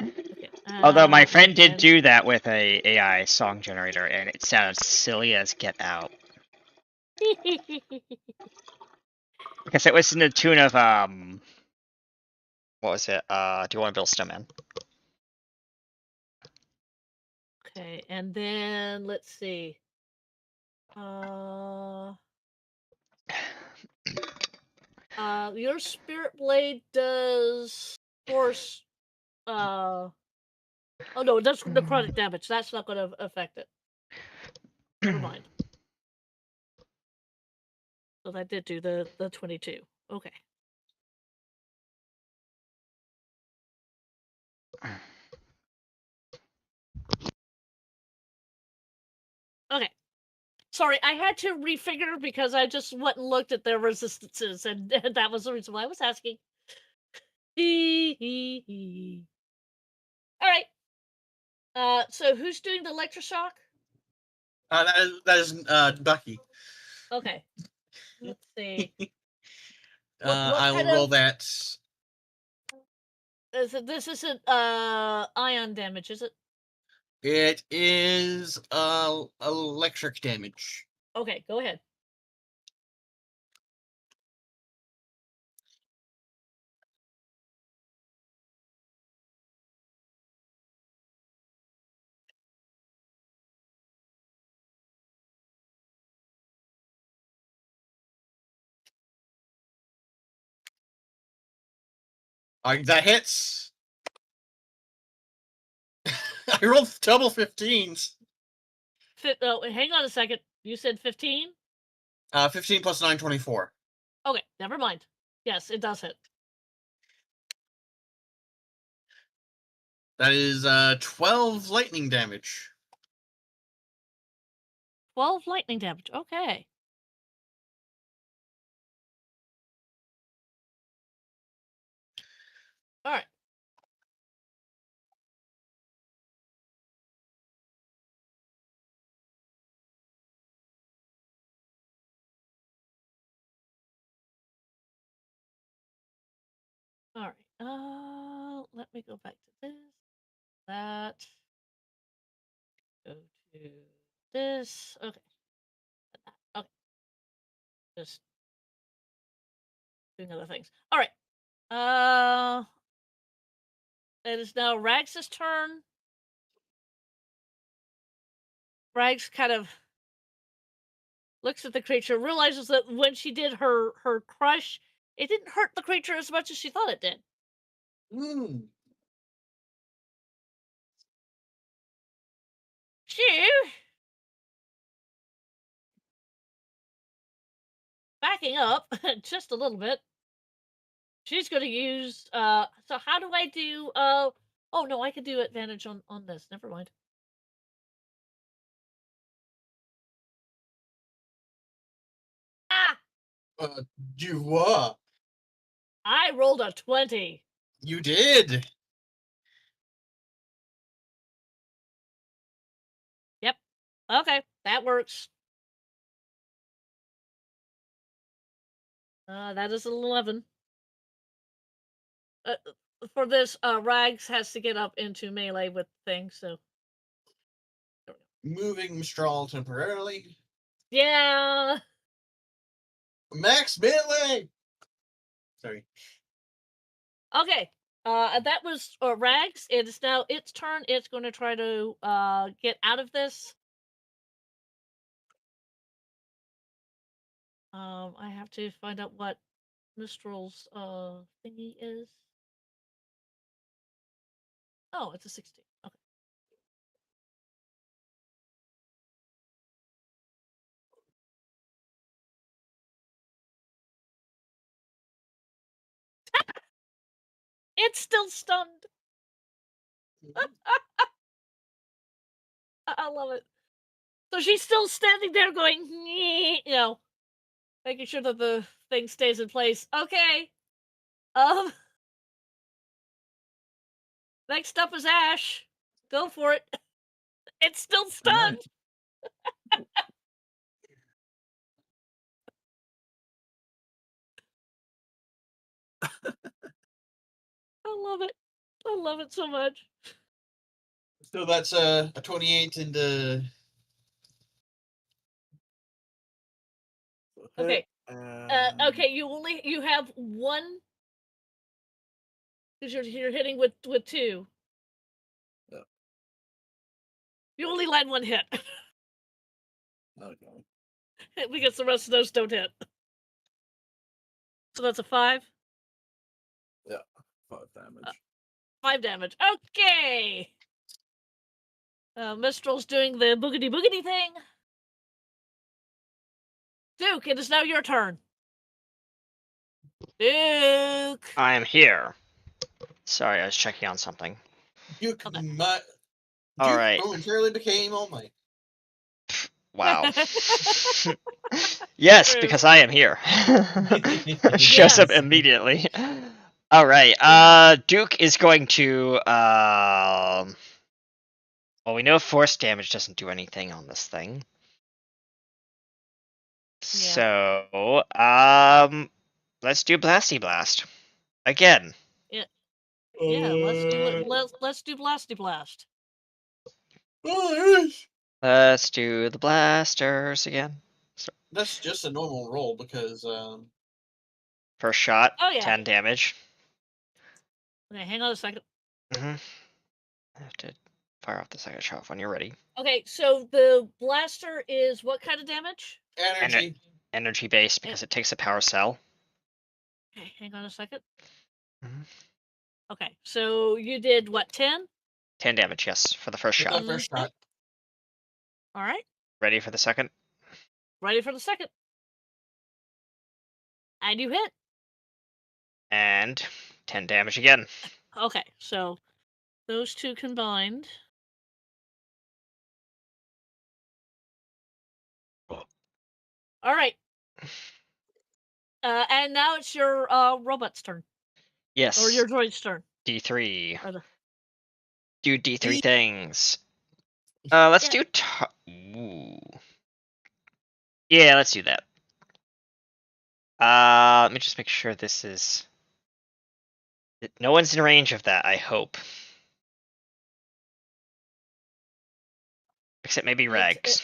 Okay. Although my and friend did then- do that with a AI song generator, and it sounds silly as get out. Because it was in the tune of what was it? Do you want to build snowman? Okay, and then let's see. Your spirit blade does force. Oh no, it does necrotic damage. That's not going to affect it. Never mind. So that did do the 22. Okay. Okay. Sorry, I had to refigure because I just went and looked at their resistances, and that was the reason why I was asking. All right. So who's doing the electroshock? That is Bucky. Okay. Let's see. What I will kind roll of- that. This isn't ion damage, is it? It is electric damage. Okay, go ahead. That hits. I rolled double 15s. Oh, hang on a second. You said 15? 15 plus 9, 24. Okay, never mind. Yes, it does hit. That is 12 lightning damage. 12 lightning damage. Okay. All right. All right. Let me go back to this. That. Go to this. Okay. Okay. Just doing other things. All right. It is now Rags' turn. Rags kind of looks at the creature, realizes that when she did her crush, it didn't hurt the creature as much as she thought it did. She backing up just a little bit. She's going to use so how do I do oh no, I can do advantage on this. Never mind. Ah, You what? I rolled a 20. You did. Okay, that works. That is an 11. For this, Rags has to get up into melee with things, so. Moving Mistral temporarily. Yeah! Max melee! Sorry. Okay, that was Rags. It is now its turn. It's going to try to get out of this. I have to find out what Mistral's thingy is. Oh, it's a 16. Okay. It's still stunned. I love it. So she's still standing there going, making sure that the thing stays in place. Okay. Next up is Ash. Go for it. It's still stunned. I love it. I love it so much. So that's a 28 and Okay. And Okay, you have one because you're hitting with 2. Yeah. You only land 1 hit Okay. because the rest of those don't hit. So that's a 5. 5 damage. 5 damage. Okay. Mistral's doing the boogity boogity thing. Duke, it is now your turn. Duke. I am here. Sorry, I was checking on something. Duke, Okay. All Duke right. momentarily became All Might. Wow. Yes, True. because I am here. Shows up Yes. immediately. All right. Duke is going to. Well, we know force damage doesn't do anything on this thing. So, let's do Blasty Blast again. Yeah, let's do Blasty Blast. Let's do the blasters again. That's just a normal roll because First shot, Oh, yeah. 10 damage. Okay, hang on a second. I have to fire off the second shot when you're ready. Okay, so the blaster is what kind of damage? energy. Energy based because it takes a power cell. Okay, hang on a second. Mhm. Okay, so you did what, 10? 10 damage, yes, for the first With shot. the first shot. All right, Ready for the second? ready for the second. And you hit. And 10 damage again. Okay, so those two combined. All right. And now it's your robot's turn. Yes. Or your droid's turn. D3. Rather. Do D3 things. Let's Yeah. do. Ooh. Yeah, let's do that. Let me just make sure this is. No one's in range of that, I hope. Except maybe Rags.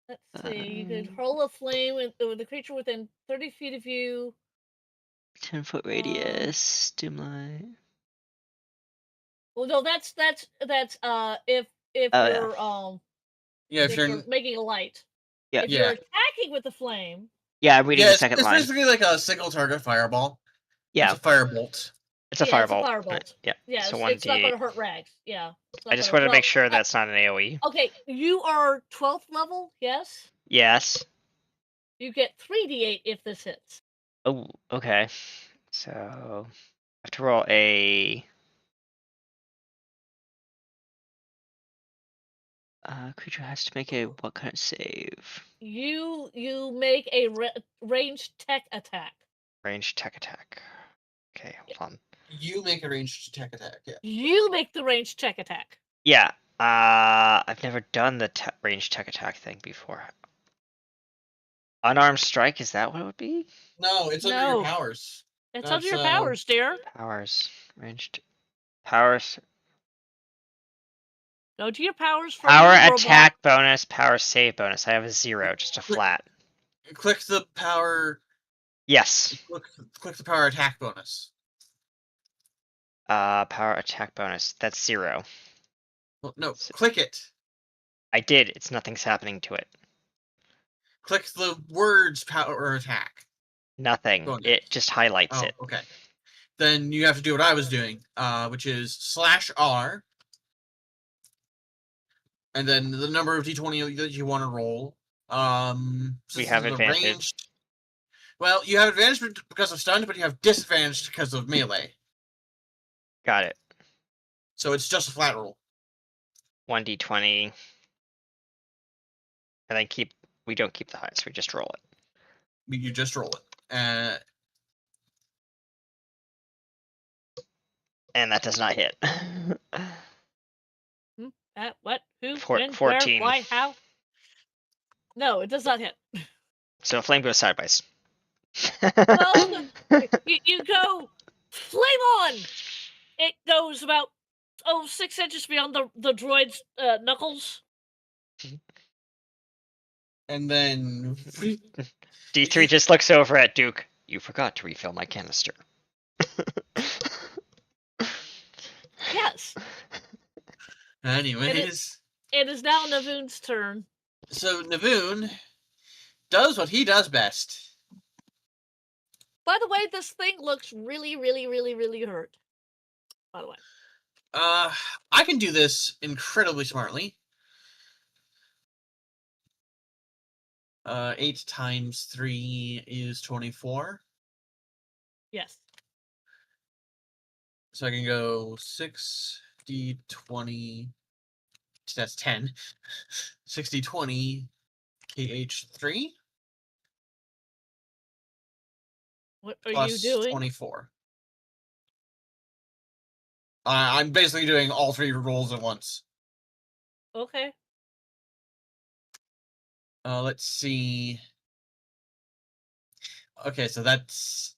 Let's see. You could hurl a flame with the creature within 30 feet of you. 10-foot radius, stimuli. Well, no, that's if Oh, you're Yeah, if if you're you're making a light. Yeah. If you're attacking with the flame. Yeah, I'm reading yeah, the second it's line. basically like a single target fireball. Yeah, It's a firebolt. it's a Yeah, fireball. it's a firebolt. Yeah. Yeah, So it's not 1d8. going to hurt Rags. Yeah. I just wanted to make sure that's not an AoE. Okay, you are 12th level, yes? Yes. You get 3d8 if this hits. Oh, okay. So I have to roll a. Creature has to make a what kind of save? You make a ranged tech attack. Range tech attack. Okay, hold on. You make a ranged attack. Yeah. You make the ranged tech attack. Yeah, I've never done the range tech attack thing before. Unarmed strike, is that what it would be? No, it's under No. your powers. It's under That's, your powers, dear. Powers. Ranged. Powers. Go to your powers for Power your robot. attack bonus, power save bonus. I have a 0, just a flat. Click the power. Yes. Click the power attack bonus. Power attack bonus. That's 0. Well, no, click it. I did. It's nothing's happening to it. Click the words power attack. Nothing. Go on, It guys. just highlights Oh, it. okay. Then you have to do what I was doing, which is /R, and then the number of d20 that you want to roll. We have advantage. Ranged, well, you have advantage because of stunned, but you have disadvantage because of melee. Got it. So it's just a flat roll. 1d20. And then we don't keep the highest, we just roll it. You just roll it. And that does not hit. What? Who? Four- When? 14. Where? Why? How? No, it does not hit. So flame goes sideways. Well, you go flame on. It goes about 6 inches beyond the droid's knuckles. And then D3 just looks over at Duke. You forgot to refill my canister. Yes. anyways, It is now Navoon's turn. so Navoon does what he does best. By the way, this thing looks really, really, really, really hurt. By the way. I can do this incredibly smartly. 8 times 3 is 24. Yes. So I can go 6d20. That's 10. 6d20 KH3 What are plus you doing? 24. I'm basically doing all 3 rolls at once. Okay. Let's see. Okay, so that's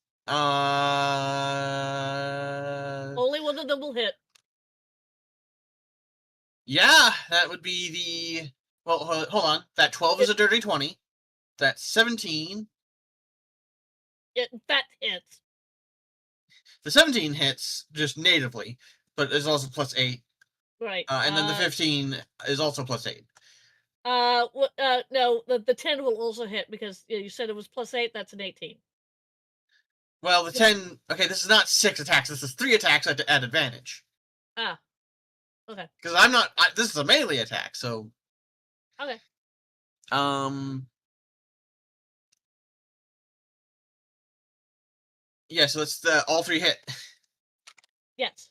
Only one of them will hit. yeah, that would be the hold on. That 12 is a dirty 20. That's 17. That hits. The 17 hits just natively, but is also plus 8. Right. And then the 15 is also plus 8. No, the 10 will also hit because you said it was plus 8. That's an 18. Well, the 10. Okay, this is not 6 attacks. This is 3 attacks at advantage. Ah. Okay. Because I'm not. This is a melee attack, so. Okay. Yeah, so it's all 3 hit. Yes.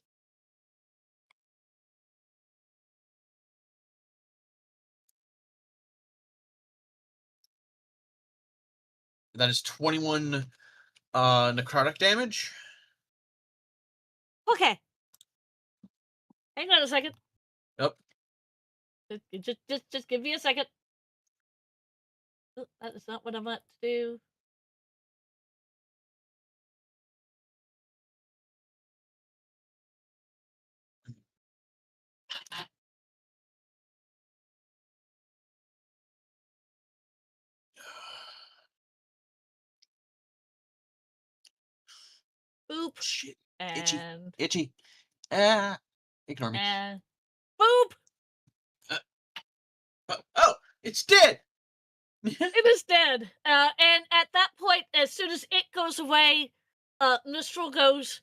That is 21 necrotic damage. Okay. Hang on a second. Yep. Just give me a second. Oh, that is not what I meant to do. Boop. Shit. And Itchy. Ignore me. and boop. Oh, it's dead. It is dead. And at that point, as soon as it goes away, Mistral goes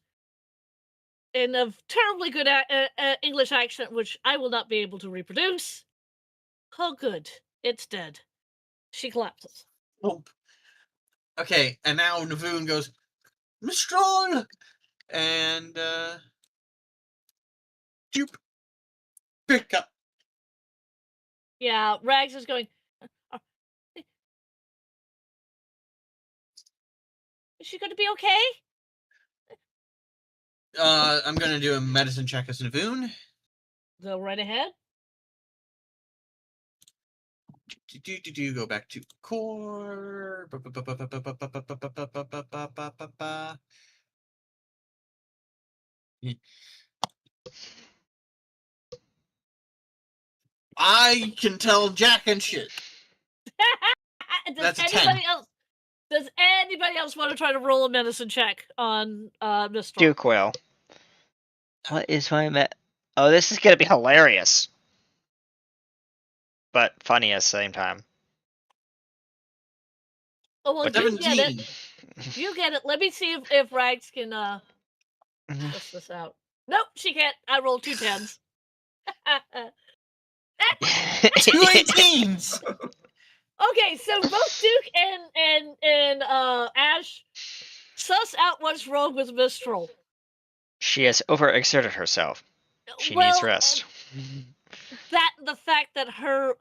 in a terribly good English accent, which I will not be able to reproduce. Oh, good. It's dead. She collapses. Boom. Okay, and now Navoon goes, Mistral! And, Jupe. Pick up. Yeah, Rags is going. Is she going to be okay? I'm gonna do a medicine check as Navoon. Go right ahead. Go back to core. I can tell Jack and shit. That's a 10. Does anybody else want to try to roll a medicine check on Mistral? Duke will. What is my Oh, this is gonna be hilarious. But funny at the same time. Oh well, What you get 17. it. You get it. Let me see if Rags can Mhm. test this out. Nope, she can't. I rolled 2 10s. 2 18s. Okay, so both Duke and Ash suss out what's wrong with Mistral. She has overexerted herself. She well, needs rest. That the fact that her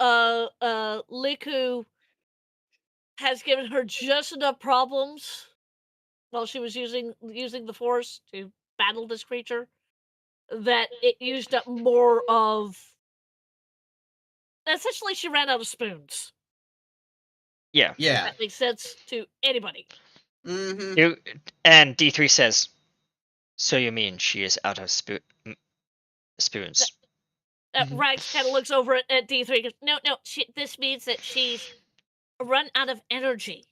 Liku has given her just enough problems while she was using the Force to battle this creature that it used up more of. Essentially, she ran out of spoons. Yeah. Yeah. That makes sense to anybody. Mm-hmm. And D3 says, "So you mean she is out of spoons?" Rags kind of looks over at D3 and goes, no, this means that she's run out of energy.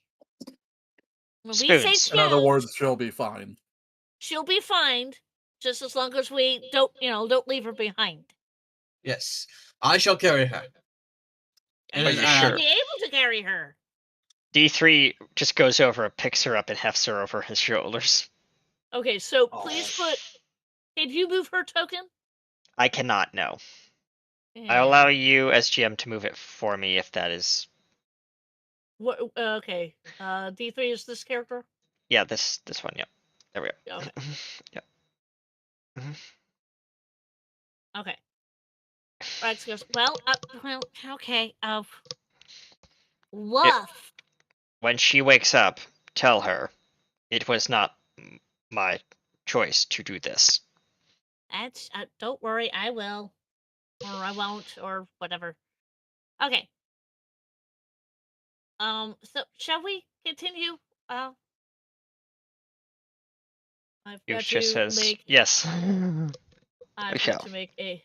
When we say Spoons. In other spoons, words, she'll be fine. she'll be fine, just as long as we don't leave her behind. Yes. I shall carry her. And Are then, you sure? Be able to carry her. D3 just goes over and picks her up and hefts her over his shoulders. Okay, so please put. Can you move her token? I cannot, no. I Yeah. allow you as GM to move it for me if that is. What? Okay. D3 is this character. Yeah, this one. Yep. There we go. Okay. Yep. Okay. Rags goes. Well, okay. Woof. When she wakes up, tell her it was not my choice to do this. That's. Don't worry, I will, or I won't, or whatever. Okay. So shall we continue? I've You got just to says make. yes. I've shall. got to make a.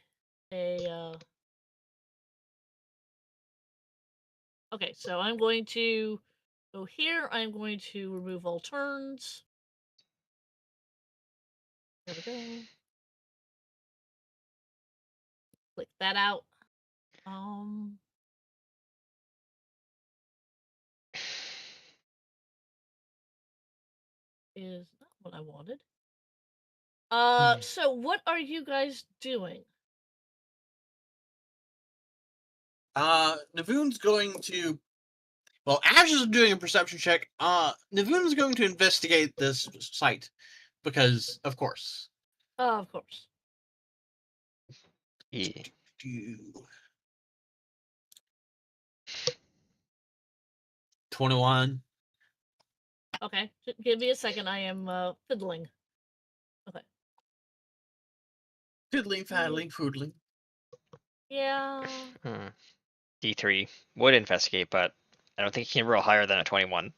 Okay, so I'm going to go here. I'm going to remove all turns. There we go. Click that out. Is not what I wanted. So what are you guys doing? Navoon's going to. Well, Ash is doing a perception check. Navoon's going to investigate this site because, of course. Of course. Yeah. 21. Okay, give me a second. I am fiddling. Okay. Fiddling, faddling, foodling. Yeah. D3 would investigate, but I don't think he can roll higher than a 21.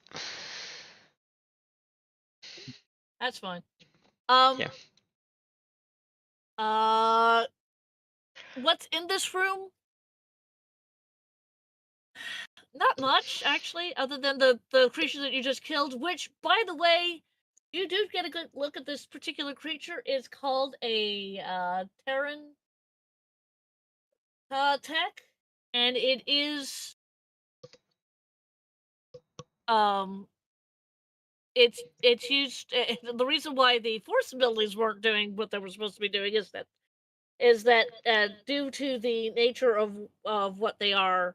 That's fine. Yeah. What's in this room? Not much, actually, other than the creature that you just killed, which, by the way, you do get a good look at this particular creature. It's called a Terran tech, and it is it's used. The reason why the force abilities weren't doing what they were supposed to be doing is that due to the nature of what they are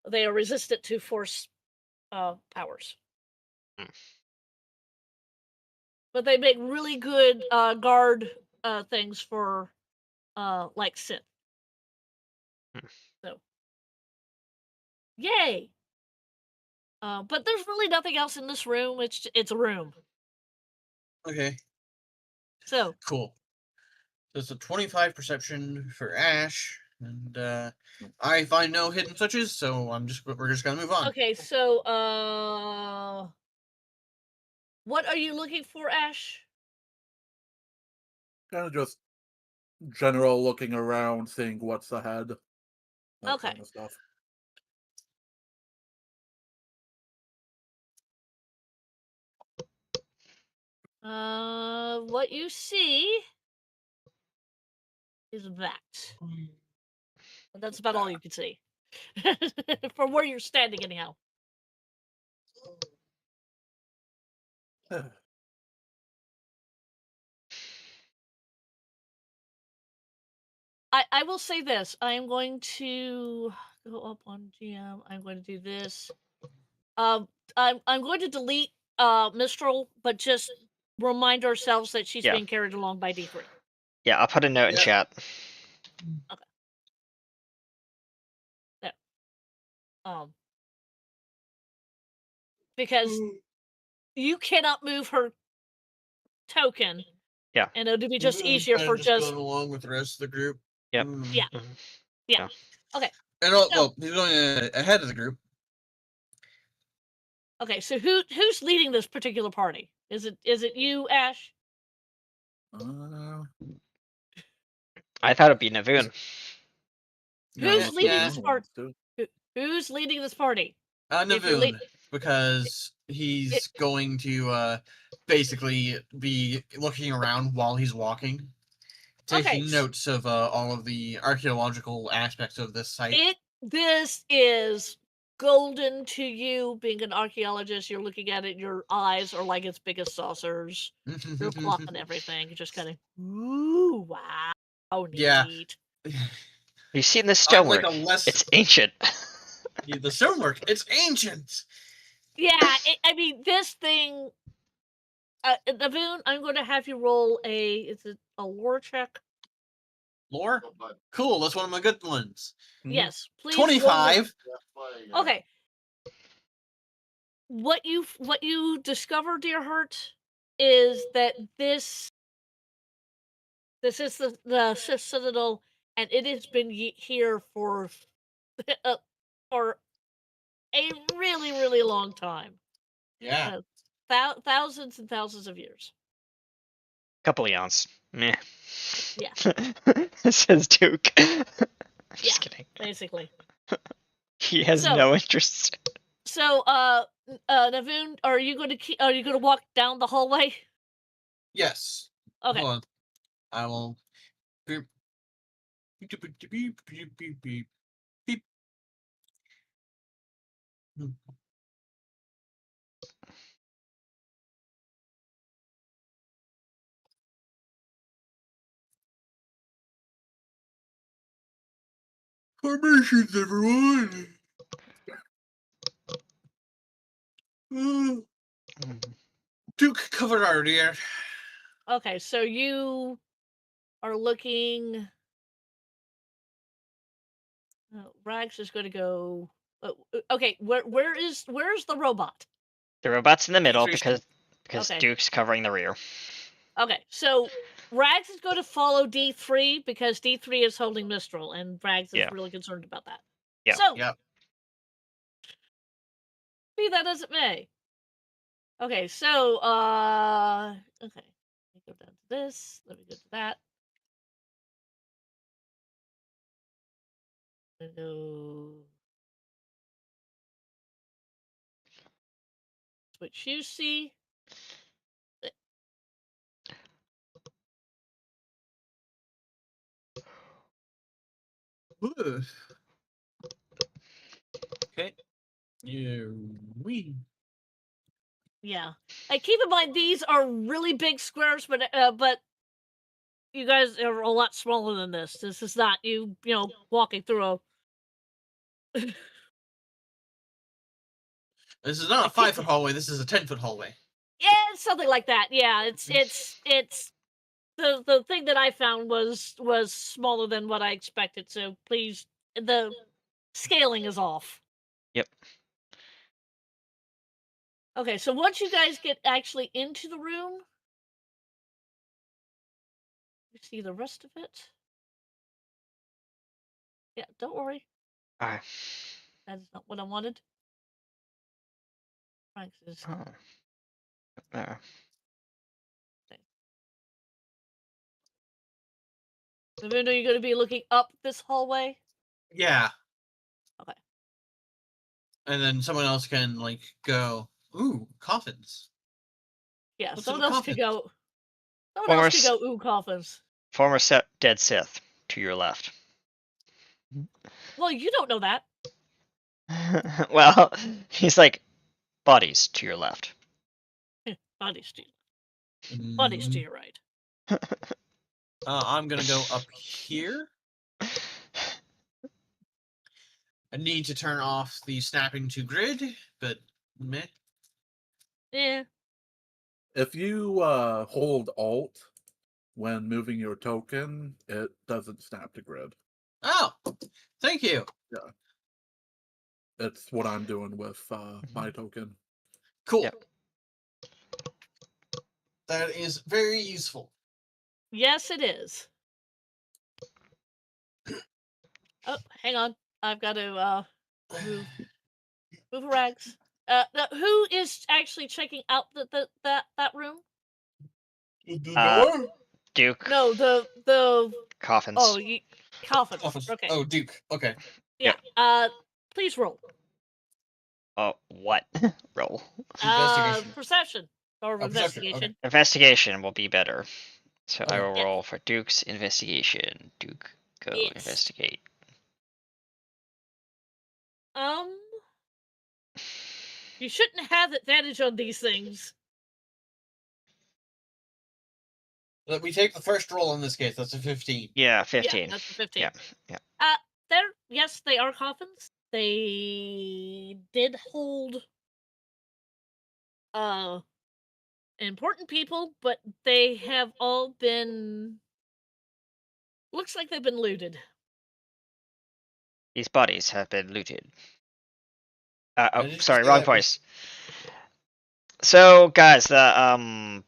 resistant to force powers. But they make really good guard things for like Sith. So yay. But there's really nothing else in this room. It's a room. Okay. So Cool. There's a 25 perception for Ash. And I find no hidden switches, so we're just gonna move on. Okay, so what are you looking for, Ash? Kind of just general looking around, seeing what's ahead. That Okay. kind of stuff. What you see is that. But that's about all you can see. From where you're standing, anyhow. I will say this. I am going to go up on GM. I'm going to do this. I'm going to delete Mistral, but just remind ourselves that she's Yeah. being carried along by D3. Yeah, I'll put a note in Yeah. chat. Because you cannot move her token. Yeah. And it'll be just Even easier kind for of just going along with the rest of the group. Yep. Yeah. Mhm. Yeah. Okay. And well, he's going ahead of the group. Okay, so who's leading this particular party? Is it you, Ash? I thought it'd be Navoon. Who's leading yeah. this party? Who's leading this party? If you're Navoon, because he's going to basically be looking around while he's walking, taking Okay. notes of all of the archaeological aspects of this site. This is golden to you, being an archaeologist. You're looking at it, your eyes are like its biggest saucers. You're plucking everything. You're just kind of, ooh, wow, neat. Yeah. You've seen the I'm stonework. like a less It's ancient. the stonework. It's ancient. Yeah, I mean, this thing. Navoon, I'm going to have you roll is it a lore check? Lore? Cool. That's one of my good ones. Yes, please. roll your- 25. Okay. What you discover, dear Hurt, is that this is the Citadel, and it has been here for for a really, really long time. Yeah. Thousands and thousands of years. Couple eons. Meh. Yeah. Says Duke. Just Yeah. kidding. Basically. He has So- no interest. So, Navoon, are you going to walk down the hallway? Yes. Okay. Hold on. I will. Beep. Beep, beep, beep, beep, beep, beep, beep, beep. Formations, everyone. Duke covered our rear. Okay, so you are looking. Rags is going to go. Okay, where's the robot? The robot's in the middle Interesting. because Okay. Duke's covering the rear. Okay, so Rags is going to follow D3 because D3 is holding Mistral, and Rags is Yeah. really concerned about that. Yeah. So, Yep. be that as it may. Okay, so okay. Let me go down to this. Let me go to that. Go. What you see. Ooh. Okay. We. Yeah. Keep in mind these are really big squares, but you guys are a lot smaller than this. This is not you know walking through a. This is not a 5-foot hallway. This is a 10-foot hallway. Yeah, it's something like that. Yeah, it's the thing that I found was smaller than what I expected. So please, the scaling is off. Yep. Okay, so once you guys get actually into the room, you see the rest of it. Yeah, don't worry. Alright. That is not what I wanted. Frank's is Oh. There. Lavender, you're going to be looking up this hallway? Yeah. Okay. And then someone else can like go. Ooh, coffins. Yeah, What's someone with else could coffins? go. Someone Former else could go, ooh, coffins. Former dead Sith to your left. Well, you don't know that. Well, he's like bodies to your left. Bodies to Bodies to Mm, your right. I'm gonna go up here. I need to turn off the snapping to grid, but meh. Yeah. If you hold Alt when moving your token, it doesn't snap to grid. Oh, thank you. It's what I'm doing with my token. Cool. Yep. That is very useful. Yes, it is. Oh, hang on. I've got to move rags. Who is actually checking out that room? Duke. No, the Coffins. oh, coffins. Office. Okay. Oh, Duke. Okay. Yeah. Yep. Please roll. Oh, what? Roll. Investigation. Perception or Oh, perception, okay. investigation. Investigation will be better. So I Okay. will Yeah. roll for Duke's investigation. Duke, go Yes. investigate. You shouldn't have advantage on these things. We take the first roll in this case. That's a 15. Yeah, Yeah, 15. that's a 15. Yeah, yeah. Yes, they are coffins. They did hold important people, but they have all been looks like they've been looted. These bodies have been looted. Why did you Sorry, say wrong that voice. So, guys, there's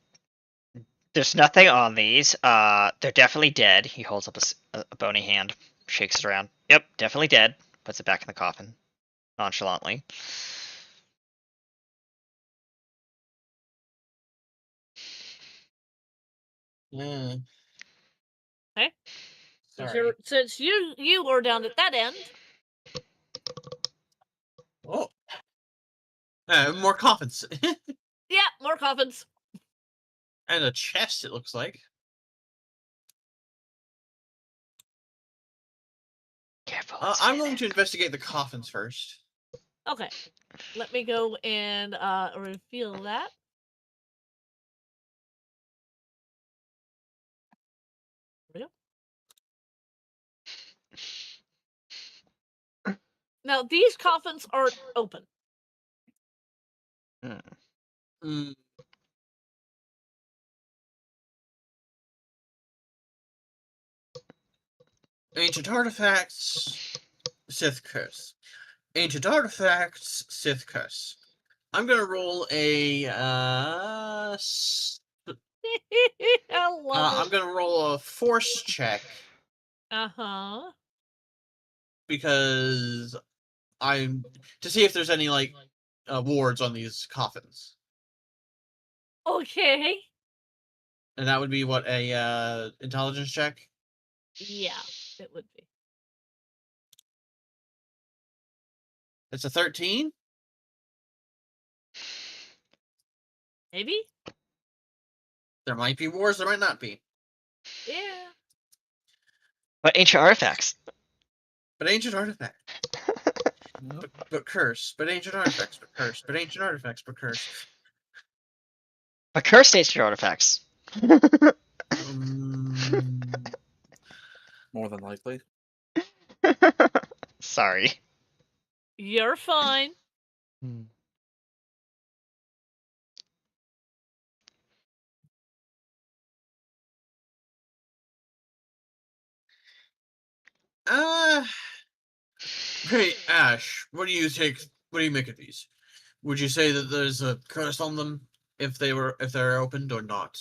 nothing on these. They're definitely dead. He holds up a bony hand, shakes it around. Yep, definitely dead. Puts it back in the coffin, nonchalantly. Yeah. Okay. Sorry. Since you are down at that end. Oh. More coffins. Yeah, more coffins. And a chest, it looks like. Careful. I'm going to investigate the coffins first. Okay. Let me go and reveal that. There we go. Now these coffins aren't open. Mm. Ancient artifacts, Sith curse. Ancient artifacts, Sith curse. I'm gonna roll a I love I'm it. gonna roll a force check Uh-huh. because I'm to see if there's any like wards on these coffins, Okay. and that would be what a intelligence check. Yeah, it would be. It's a 13. Maybe? There might be wars, there might not be. Yeah. But ancient artifacts. But ancient artifact. But curse. But ancient artifacts. But curse. But ancient artifacts. But curse. But cursed ancient artifacts. More than likely. Sorry. You're fine. Hey, Ash, what do you make of these? Would you say that there's a curse on them if they're opened or not?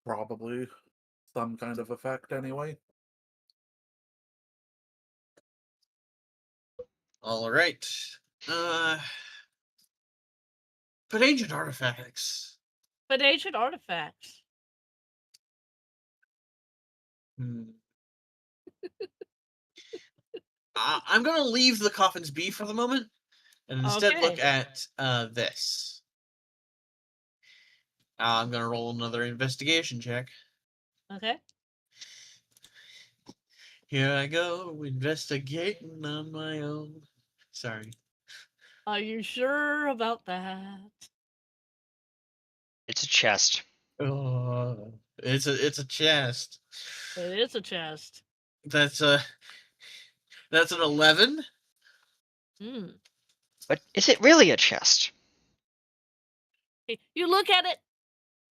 probably some kind of effect anyway. All right. But ancient artifacts. But ancient artifacts. Hmm. I'm gonna leave the coffins be for the moment, and instead look Okay. at this. I'm gonna roll another investigation check. Okay. Here I go, investigating on my own. Sorry. Are you sure about that? It's a chest. Oh, it's a chest. It is a chest. That's an 11. Hmm. But is it really a chest? You look at it.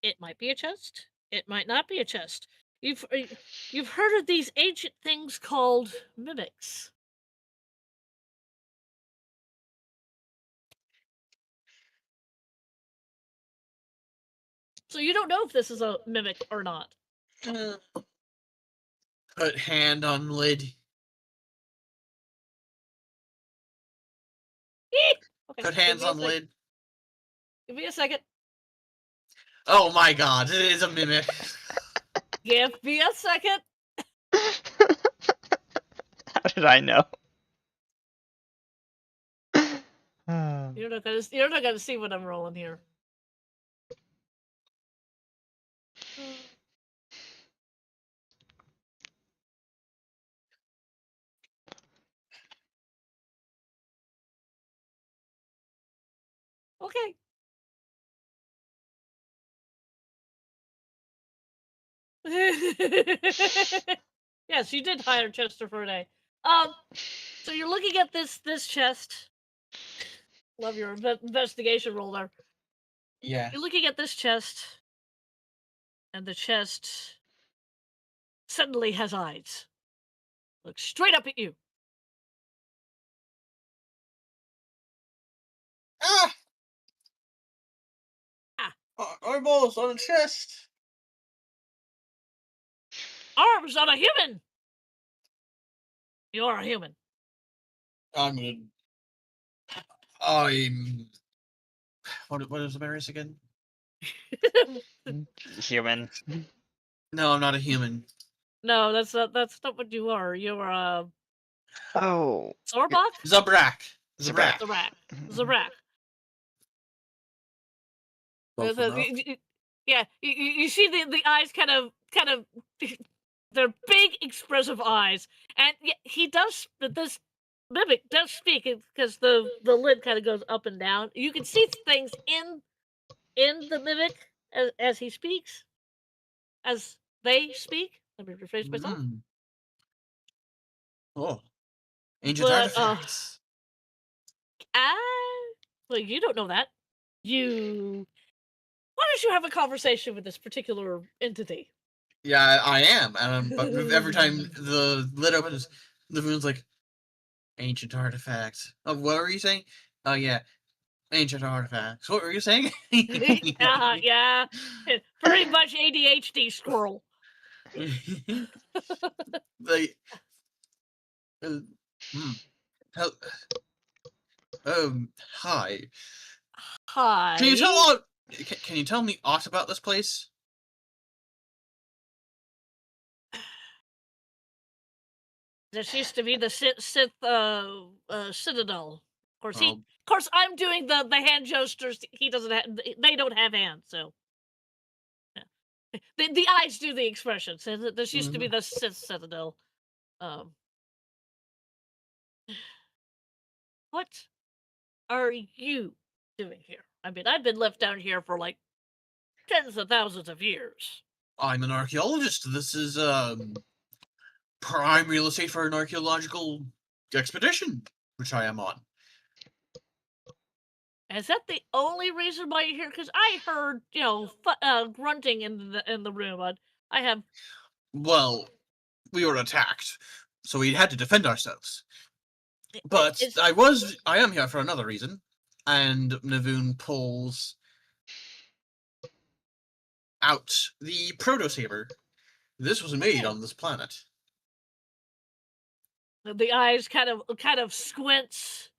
It might be a chest. It might not be a chest. You've heard of these ancient things called mimics. So you don't know if this is a mimic or not. Put hand on lid. Okay, Put give hands me a on sec- lid. Give me a second. Oh my god, it is a mimic. Give me a second. How did I know? You're not gonna see what I'm rolling here. Okay. Yes, you did hire Chester for a day. So you're looking at this chest. Love your investigation roll there. Yeah. You're looking at this chest, and the chest suddenly has eyes. Looks straight up at you. Ah! Ah. Eyeballs on a chest. Arms on a human. You're a human. I'm. What is the race again? Human. No, I'm not a human. No, that's not what you are. You're a Oh. Zorbok? Zabrak. Zabrak. Zabrak. Zabrak. Close The- enough. yeah, you see the eyes kind of they're big expressive eyes, and he does. This mimic does speak because the lid kind of goes up and down. You can see things in the mimic as he speaks, as they speak. Let me rephrase myself. Oh, ancient But artifacts. well, you don't know that. Why don't you have a conversation with this particular entity? Yeah, I am. But every time the lid opens, the moon's like, ancient artifacts. Oh, what were you saying? Oh, yeah. Ancient artifacts. What were you saying? Yeah. Pretty much ADHD squirrel. Like, hel- hi. Hi. Can you tell me aught about this place? This used to be the Sith Citadel. Of Oh. course, I'm doing the hand gestures. He doesn't have. They don't have hands, so. Yeah. The eyes do the expression. So this used to be the Sith Citadel. What are you doing here? I mean, I've been left down here for like tens of thousands of years. I'm an archaeologist. This is prime real estate for an archaeological expedition, which I am on. Is that the only reason why you're here? Because I heard, grunting in the room. I have. Well, we were attacked, so we had to defend ourselves. But I am here for another reason. And Navoon pulls out the Proto Saber. This was made on this planet. The eyes kind of squints.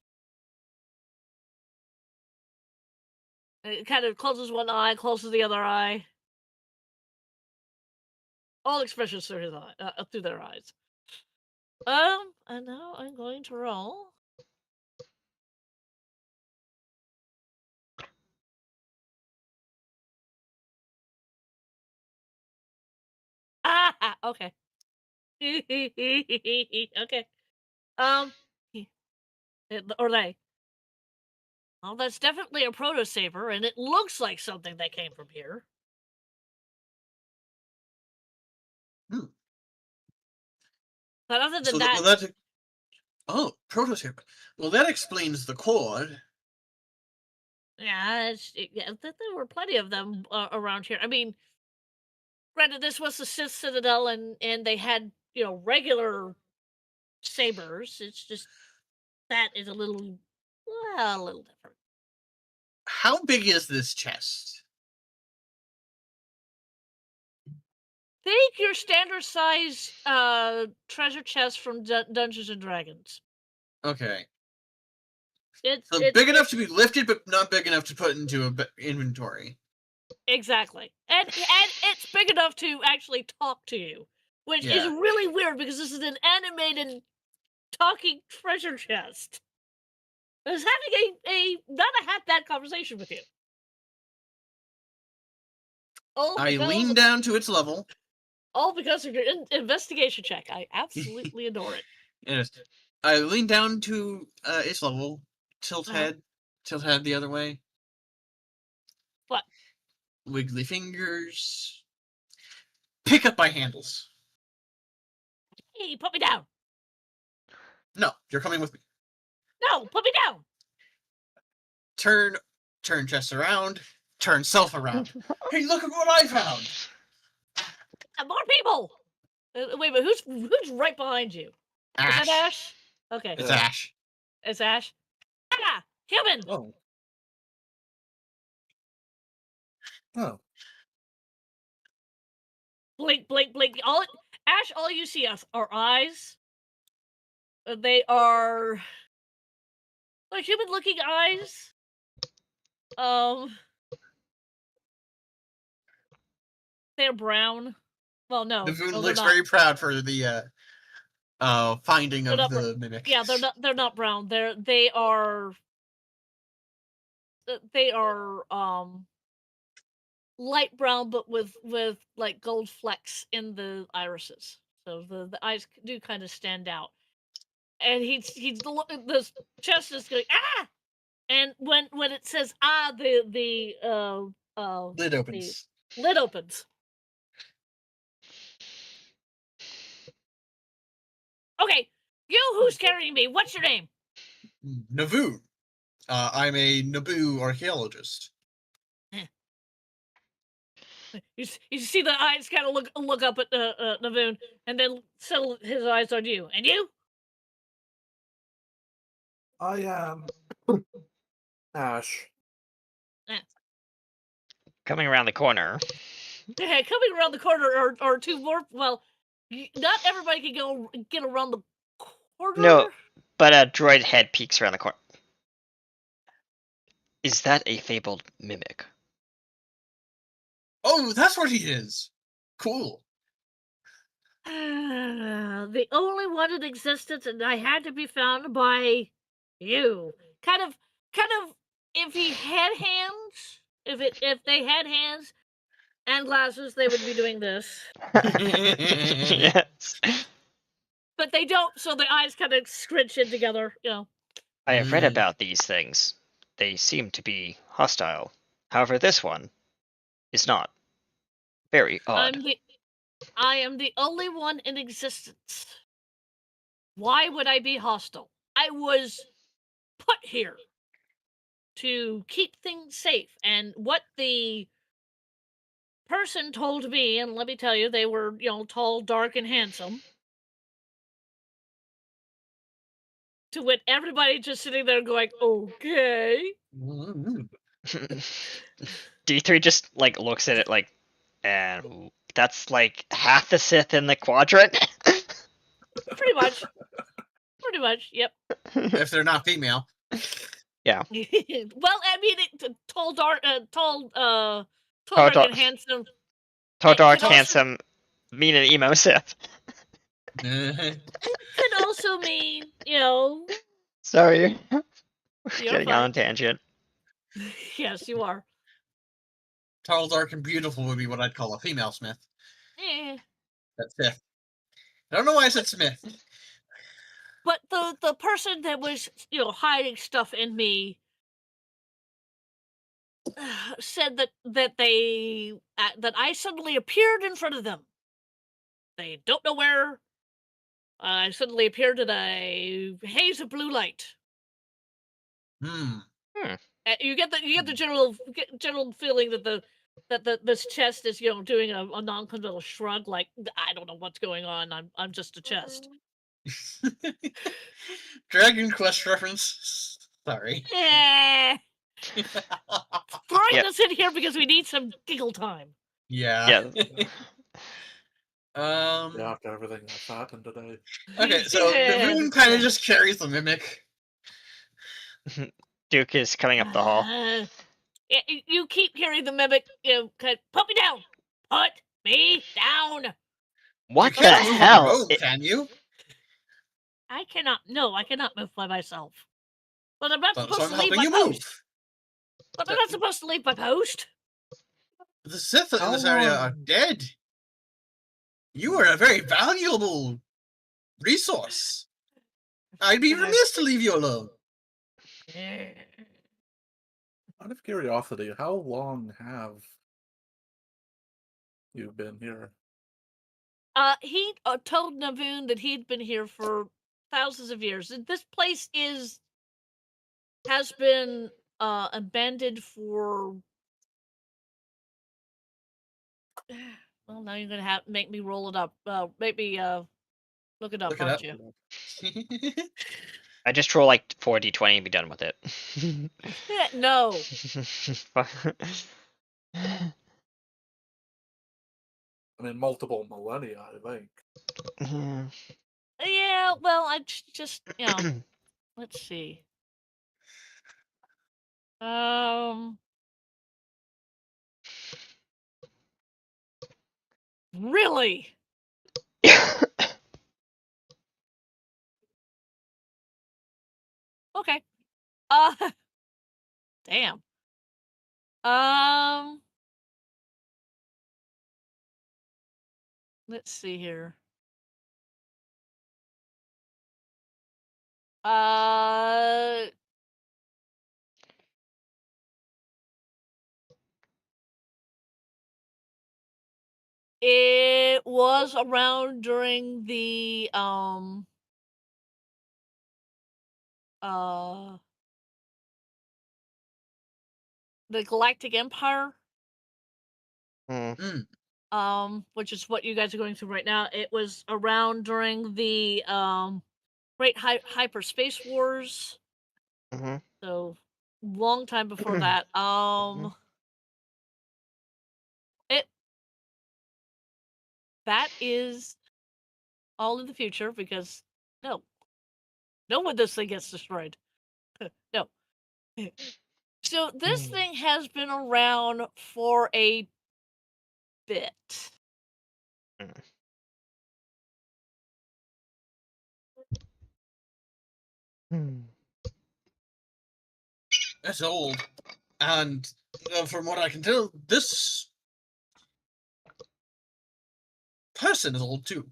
It kind of closes one eye, closes the other eye. All expressions through his eye, through their eyes. And now I'm going to roll. Ah, okay. Okay. Or they. Well, that's definitely a Proto Saber, and it looks like something that came from here. Hmm. But other than So that, well, that. Oh, Proto Saber. Well, that explains the cord. yeah, there were plenty of them around here. I mean, granted, this was the Sith Citadel, and they had regular sabers. It's just that is a little different. How big is this chest? Think your standard size treasure chest from Dungeons and Dragons. Okay. It's So big enough to be lifted, but not big enough to put into a inventory. Exactly, and it's big enough to actually talk to you, which is really weird because this is an animated talking treasure chest. It's having a not have that conversation with you. I lean down to its level. All because of your investigation check. I absolutely adore it. Yes. I lean down to its level. Tilt head the other way. What? Wiggly fingers. Pick up my handles. Hey, put me down. No, you're coming with me. No, put me down. Turn chest around. Turn self around. Hey, look at what I found. More people. Wait, but who's right behind you? Ash. Is that Ash? Okay. It's Ash. It's Ash. Ah, human. Oh. Oh. Blink, blink, blink. Ash, all you see are eyes. They are like human-looking eyes. They're brown. Well, no. Navoon no, looks they're not. very proud for the finding They're of not the mimic. Yeah, they're not brown. They are light brown, but with like gold flecks in the irises. So the eyes do kind of stand out. And he's the chest is going and when it says the Lid opens. The lid opens. Okay, you who's carrying me? What's your name? Navoon. I'm a Naboo archaeologist. You see the eyes kind of look up at Navoon and then settle his eyes on you. And you? I am Ash. Coming around the corner. Yeah, coming around the corner are two more. Well, not everybody can get around the corner. No, but a droid head peeks around the corner. Is that a fabled mimic? Oh, that's what he is. Cool. The only one in existence, and I had to be found by you. Kind of. If he had hands, if they had hands and glasses, they would be doing this. Yes. But they don't, so the eyes kind of scrunch in together. I have read about these things. They seem to be hostile. However, this one is not. Very odd. I am the only one in existence. Why would I be hostile? I was put here to keep things safe, and what the person told me, and let me tell you, they were, tall, dark, and handsome. To wit, everybody just sitting there going, okay. D3 just looks at it and that's like half the Sith in the quadrant. Pretty much. Pretty much. Yep. If they're not female. Well, I mean, tall, dark, tall, Tall, dark, dark. and handsome. Tall, dark, can also- handsome, mean and emo Sith. Could also mean, you know. Sorry, we're You're getting fine. on a tangent. Yes, you are. Tall, dark, and beautiful would be what I'd call a female Smith. Eh. That's Sith. I don't know why I said Smith. But the person that was, you know, hiding stuff in me said that they that I suddenly appeared in front of them. They don't know where. I suddenly appeared in a haze of blue light. Hmm. You get the general feeling that this chest is, you know, doing a non-committal shrug, like, I don't know what's going on. I'm just a chest. Dragon Quest reference. Sorry. Eh. Throwing Yep. this in here because we need some giggle time. Yeah. Yeah, after everything that's happened today. Okay, so Yeah. the moon kind of just carries the mimic. Duke is coming up the hall. You keep hearing the mimic, you know, put me down. Put me down. What You the can't move on your hell? own, can you? I cannot. No, I cannot move by myself. But I'm not So supposed I'm to leave helping my you post. move. But I'm not supposed to leave my post. The Sith in How this area are long- dead. You are a very valuable resource. I'd be remiss to leave you alone. Out of curiosity, how long have you been here? He told Navoon that he'd been here for thousands of years. This place has been abandoned for. Well, now you're gonna make me roll it up. Make me look it up, Look it aren't up. you? I just roll like 4d20 and be done with it. No. I mean, multiple millennia, I think. Yeah. Well, I just you know. Let's see. Really? Okay. Damn. Let's see here. It was around during the the Galactic Empire, which is what you guys are going through right now. It was around during the Great Hyperspace Wars. So long time before that. That is all in the future because no when this thing gets destroyed. No. So this thing has been around for a bit. That's old. And from what I can tell, this person is old too.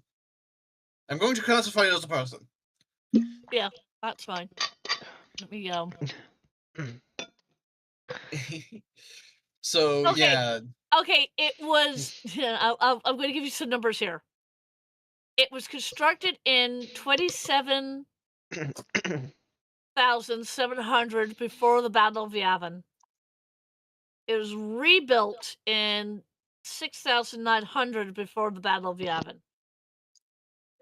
I'm going to classify it as a person. Yeah, that's fine. Let me So Okay. yeah, Okay, it was. I'm going to give you some numbers here. It was constructed in 27,700 before the Battle of Yavin. It was rebuilt in 6,900 before the Battle of Yavin.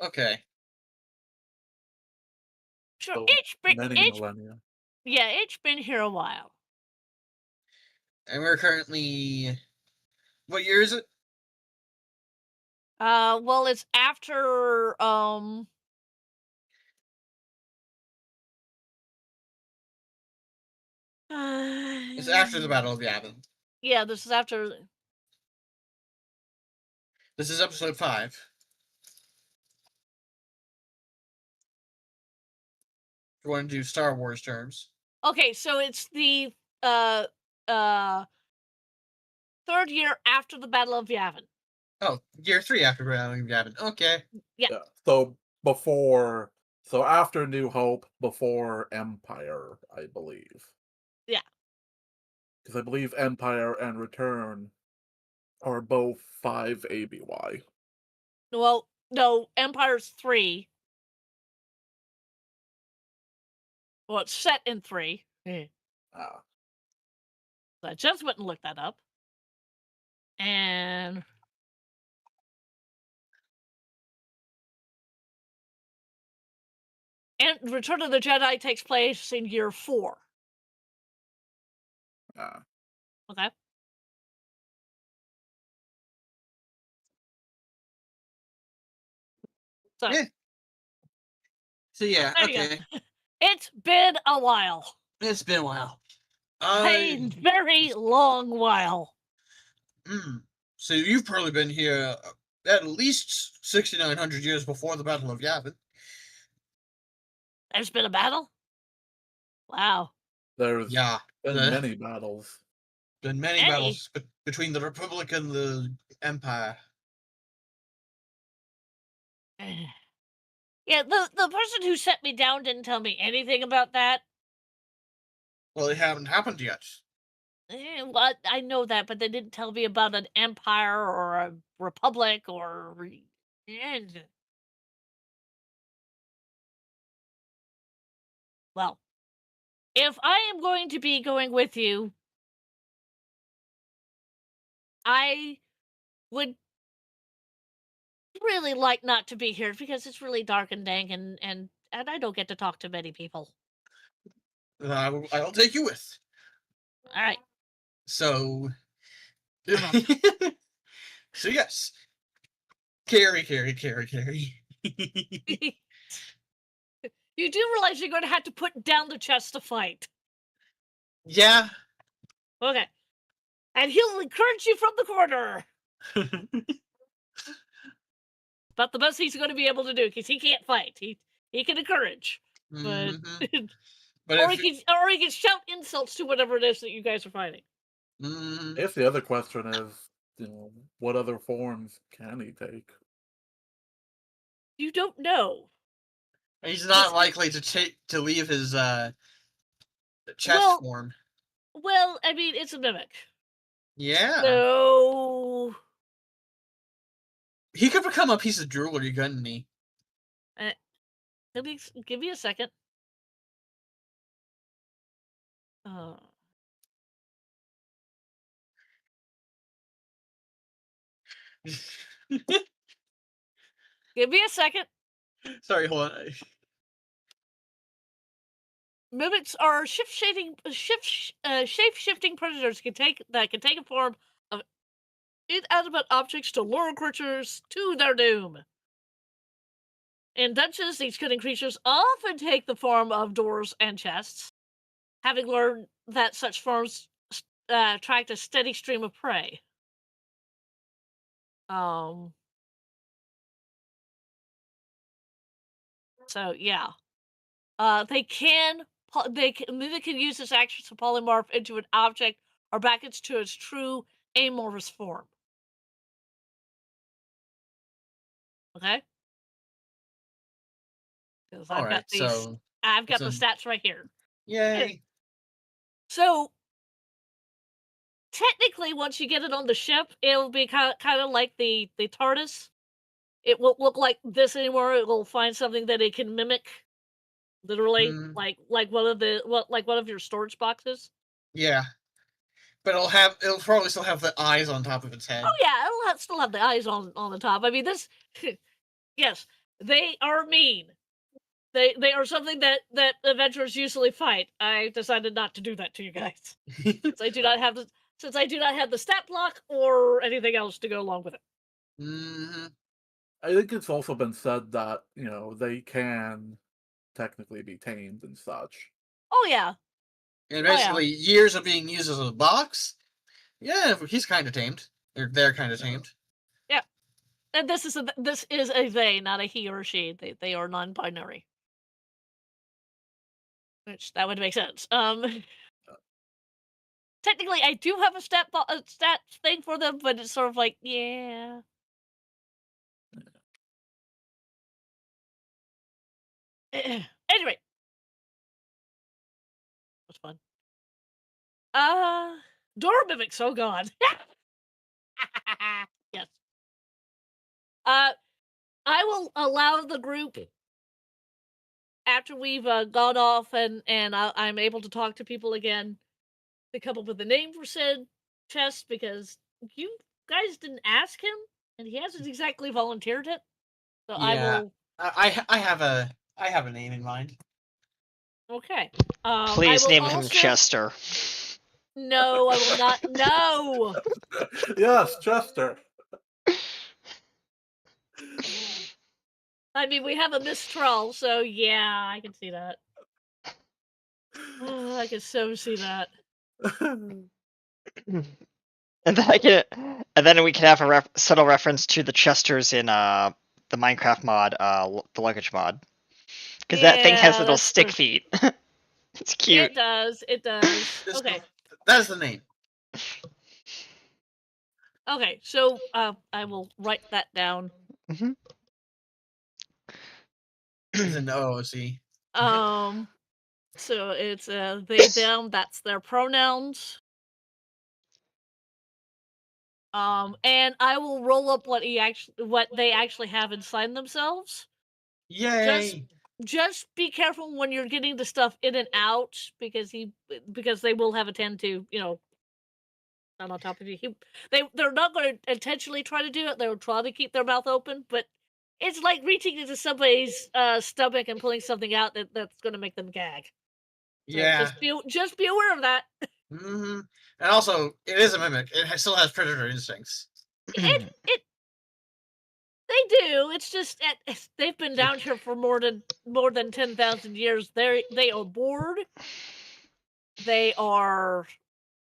okay. Sure, So it's many millennia. it's been here a while. And we're currently, what year is it? Well, it's after It's after the Battle of Yavin. Yeah, this is after. This is episode 5. If you want to do Star Wars terms. Okay, so it's the uh uh 3rd year after the Battle of Yavin. Oh, year 3 after Battle of Yavin. Okay. Yeah. So before, so after New Hope, before Empire, I believe. Yeah. Because I believe Empire and Return are both 5 ABY. Well, no, Empire's 3. Well, it's set in 3. Ah, I just went and looked that up. And Return of the Jedi takes place in year 4. ah. Okay. So Yeah. So yeah, there you go. okay. It's been a while. It's been a while. A very long while. So you've probably been here at least 6,900 years before the Battle of Yavin. There's been a battle? Wow. There's Yeah. been the- many battles. Been many Hey. battles between the Republic and the Empire. Yeah, the person who set me down didn't tell me anything about that. Well, they haven't happened yet. Well, I know that, but they didn't tell me about an empire or a republic or. Well, if I am going to be going with you, I would really like not to be here because it's really dark and dank and I don't get to talk to many people. I'll take you with. All right. So. Come So yes. Carry. You do realize you're going to have to put down the chest to fight. Yeah. Okay. And he'll encourage you from the corner. But the best he's going to be able to do, because he can't fight. He can encourage. But, Mhm. But or, if, he can shout insults to whatever it is that you guys are fighting. If the other question is, what other forms can he take? You don't know. he's not likely to leave his chest Well- form. Well, I mean, it's a mimic. Yeah. So, He could become a piece of jewelry, couldn't he? give me a second. Give me a second. Sorry, hold on. Mimics are shape-shifting predators that can take a form of inanimate objects to lure creatures to their doom. In dungeons, these cunning creatures often take the form of doors and chests, having learned that such forms attract a steady stream of prey. So yeah, they can use this action to polymorph into an object or back into its true amorphous form. Okay. 'Cause I've got these. So I've got the it's stats right here. yay. So technically, once you get it on the ship, it'll be kind of like the TARDIS. It won't look like this anymore. It will find something that it can mimic, literally, Mm. like one of your storage boxes. Yeah. But it'll probably still have the eyes on top of its head. Oh yeah, it'll still have the eyes on the top. I mean, this. Yes, they are mean. They are something that adventurers usually fight. I decided not to do that to you guys since I do not have the stat block or anything else to go along with it. Mm-hmm. I think it's also been said that, they can technically be tamed and such. Oh yeah. And Oh, yeah. basically, years of being used as a box. Yeah, he's kind of tamed. They're kind of tamed. And this is a they, not a he or she. They are non-binary. Which that would make sense. Technically, I do have a stat thing for them, but it's sort of like, yeah. Anyway, that's fun. Door mimics. Oh god. Yes. I will allow the group after we've gone off and I'm able to talk to people again to come up with a name for said chest because you guys didn't ask him and he hasn't exactly volunteered it. So I Yeah. will. I have a name in mind. Okay. Please I will name him also... Chester. No, I will not. No. Yes, Chester. I mean, we have a Mistral, so yeah, I can see that. Oh, I can so see that. And then we can have a subtle reference to the Chesters in the Minecraft mod, the luggage mod, because that thing has Yeah, little that's stick true. feet. It's cute. It does. It does. Okay. That is the name. Okay. So I will write that down. Mhm. It's an OOC. So it's they them. That's their pronouns. And I will roll up what they actually have inside themselves. Yay! Just be careful when you're getting the stuff in and out because they will have a tend to, not on top of you. They're not going to intentionally try to do it. They'll try to keep their mouth open, but it's like reaching into somebody's stomach and pulling something out that's going to make them gag. So Yeah. just be aware of that. Mm-hmm. And also, it is a mimic. It still has predator instincts. They do. It's just they've been down here for more than 10,000 years. They are bored. They are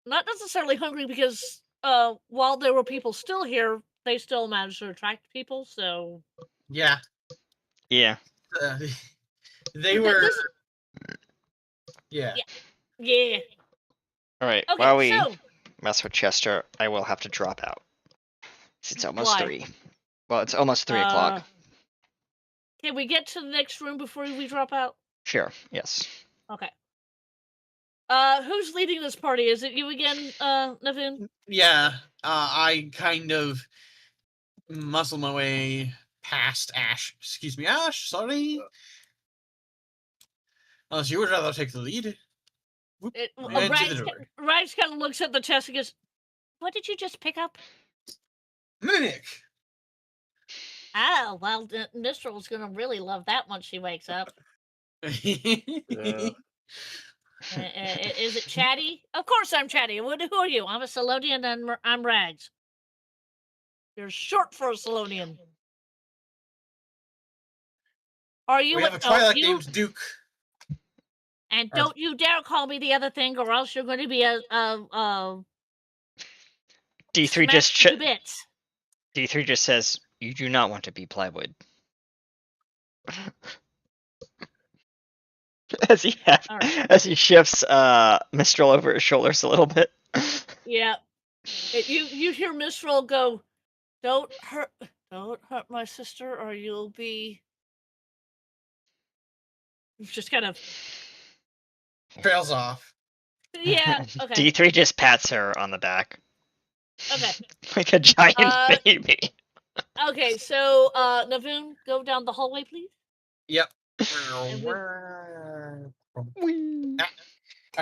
not necessarily hungry because while there were people still here, they still managed to attract people. So Yeah. Yeah. They were. Yeah. Yeah. All right. Okay, While we so mess with Chester, I will have to drop out. It's almost Why? 3. Well, it's almost 3 o'clock. Can we get to the next room before we drop out? Sure. Yes. Okay. Who's leading this party? Is it you again, Navin? Yeah. I kind of muscle my way past Ash. Excuse me, Ash. Sorry. Unless you would rather take the lead. Rags kind of looks at the chest and goes, "What did you just pick up?" Mimic. Oh, well, Mistral's gonna really love that once she wakes up. Yeah. Is it Chatty? Of course I'm Chatty. Who are you? I'm a Salonian and I'm Rags. You're short for a Salonian. Are you? We have a Twi'lek named Duke. And don't you dare call me the other thing, or else you're going to be a D3 D3 just says you do not want to be plywood. as he shifts Mistral over his shoulders a little bit. Yeah. You hear Mistral go, don't hurt my sister or you'll be just kind of trails off. Yeah, okay. D3 just pats her on the back. Okay. Like a giant baby. Okay, so Navin, go down the hallway, please. Yep. I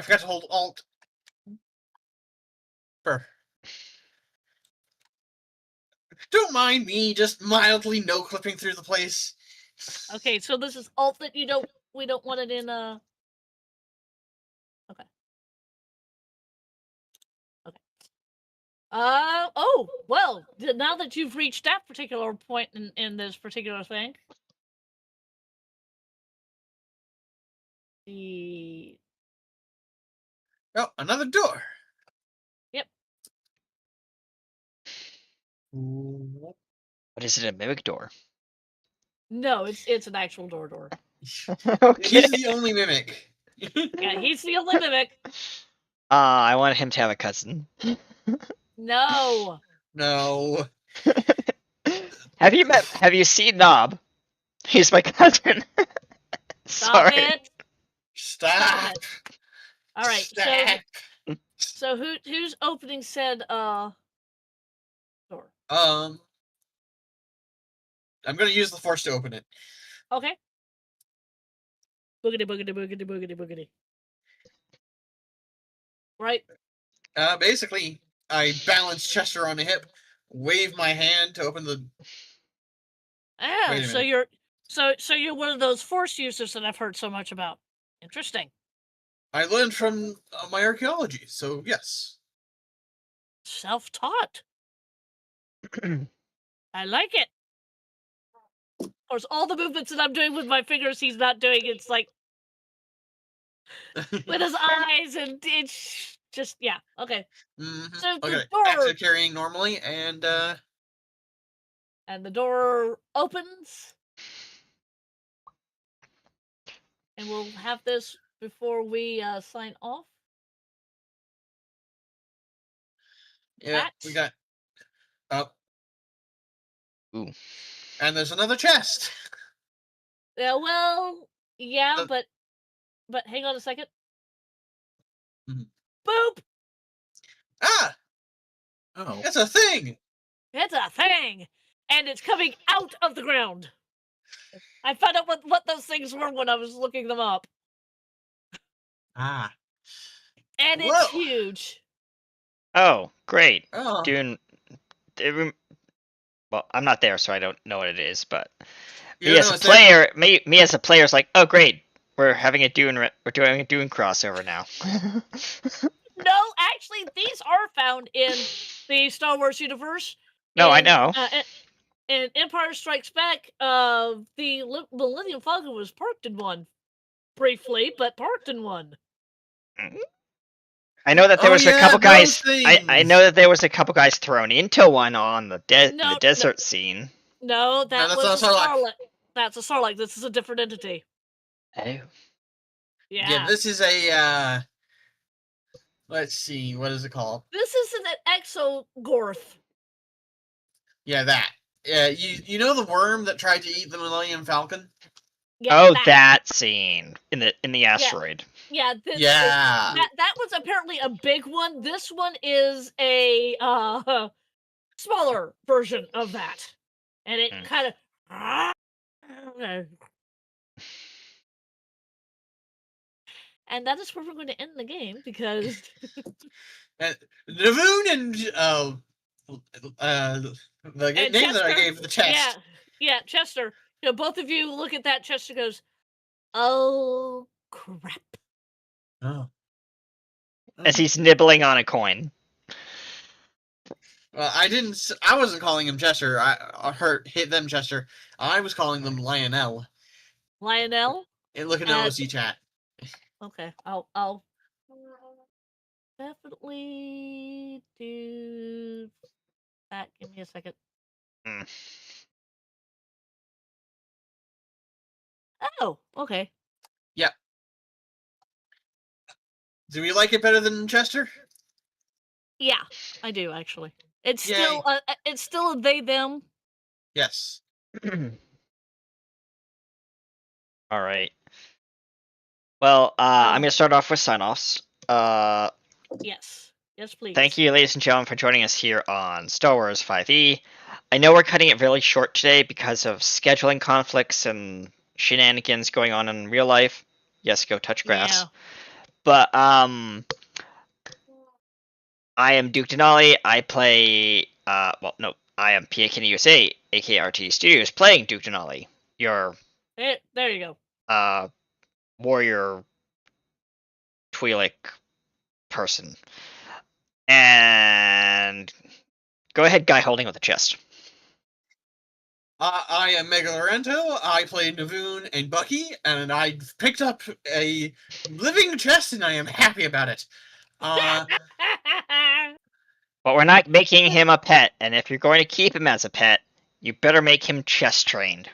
forgot to hold Alt. Don't mind me, just mildly no clipping through the place. Okay, so this is Alt that we don't want it in Okay. Oh, well, now that you've reached that particular point in this particular thing, the Oh, another door. Yep. Ooh. What is it? A mimic door? no, it's an actual door. Okay. He's the only mimic. Yeah, he's the only mimic. I want him to have a cousin. No, No. Have you seen Knob? He's my cousin. stop Sorry. it. Stop. it. All right, Stop. so who's opening said door? I'm gonna use the force to open it. Okay. Boogity boogity boogity boogity boogity. Right. Basically, I balance Chester on a hip, wave my hand to open the. Ah, Wait a so minute. you're one of those force users that I've heard so much about. Interesting. I learned from my archaeology, so yes. Self-taught. I like it. Of course, all the movements that I'm doing with my fingers, he's not doing. It's like with his eyes, and it's just yeah. Okay, Mhm. So the Okay, door- exit carrying normally, and and the door opens, and we'll have this before we sign off. yeah, we got. Oh. Ooh. And there's another chest. Yeah, well, yeah, Uh, but hang on a second. Mhm. Boop! Ah, Oh, it's a thing. It's a thing, and it's coming out of the ground. I found out what those things were when I was looking them up, Ah. and it's Whoa. huge. Oh, great. Oh. Doing. Well, I'm not there, so I don't know what it is. But You me as know a it's there? player, me as a player is like, oh great, we're having a Dune crossover now. No, actually, these are found in the Star Wars universe. No, I In, know. in Empire Strikes Back, the Millennium Falcon was parked in one briefly, but parked in one. I know that there Oh, was a yeah, couple guys. those I things. know that there was a couple guys thrown into one on the No, the desert scene. No, that that's was a a Sarlacc. Sarlacc. That's a Sarlacc. This is a different entity. Oh. Yeah. This is a let's see, what is it called? This is an Exogorth. Yeah, that. Yeah, you know the worm that tried to eat the Millennium Falcon? Yeah, Oh, that scene in the asteroid. Yeah, Yeah. that was apparently a big one. This one is a smaller version of that, and it kind of. And that is where we're going to end the game because And Navoon and the And name that I Chester- gave the chest. yeah, Chester. You know, both of you look at that. Chester goes, "Oh crap!" Oh. As he's nibbling on a coin. Well, I wasn't calling him Chester. I hit them Chester. I was calling them Lionel. Lionel. And look at OC chat. Okay, I'll definitely do that. Give me a second. Mm. Oh, okay. Do we like it better than Chester? Yeah, I do actually. It's Yay. still a they them. Yes. All right. Well, I'm gonna start off with sign-offs. Yes, please. Thank you, ladies and gentlemen, for joining us here on Star Wars 5e. I know we're cutting it really short today because of scheduling conflicts and shenanigans going on in real life. Yes, go touch grass. Yeah. But I am Duke Denali. I play I am PAKN USA, aka RT Studios, playing Duke Denali, your There you go. warrior Twi'lek person. And go ahead, guy holding with the chest. I am Mega Laurento. I play Navoon and Bucky, and I picked up a living chest, and I am happy about it. But we're not making him a pet, and if you're going to keep him as a pet, you better make him chest trained.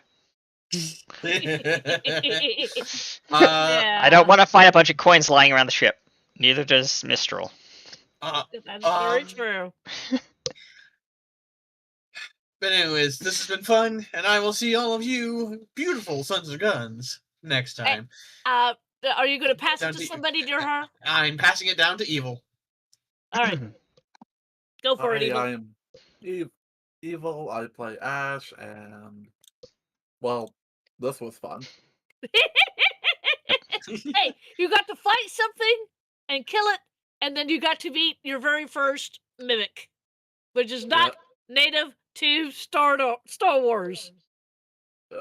I don't want to find a bunch of coins lying around the ship. Neither does Mistral. That's very true. But anyways, this has been fun, and I will see all of you beautiful Sons of Guns next time. Are you going to pass Down it to to- somebody near her? I'm passing it down to Evil. All right, go for it, Hi, Evil. I'm Evil. I play Ash, and well, this was fun. Hey, you got to fight something and kill it, and then you got to meet your very first mimic, which is not native to Star Wars.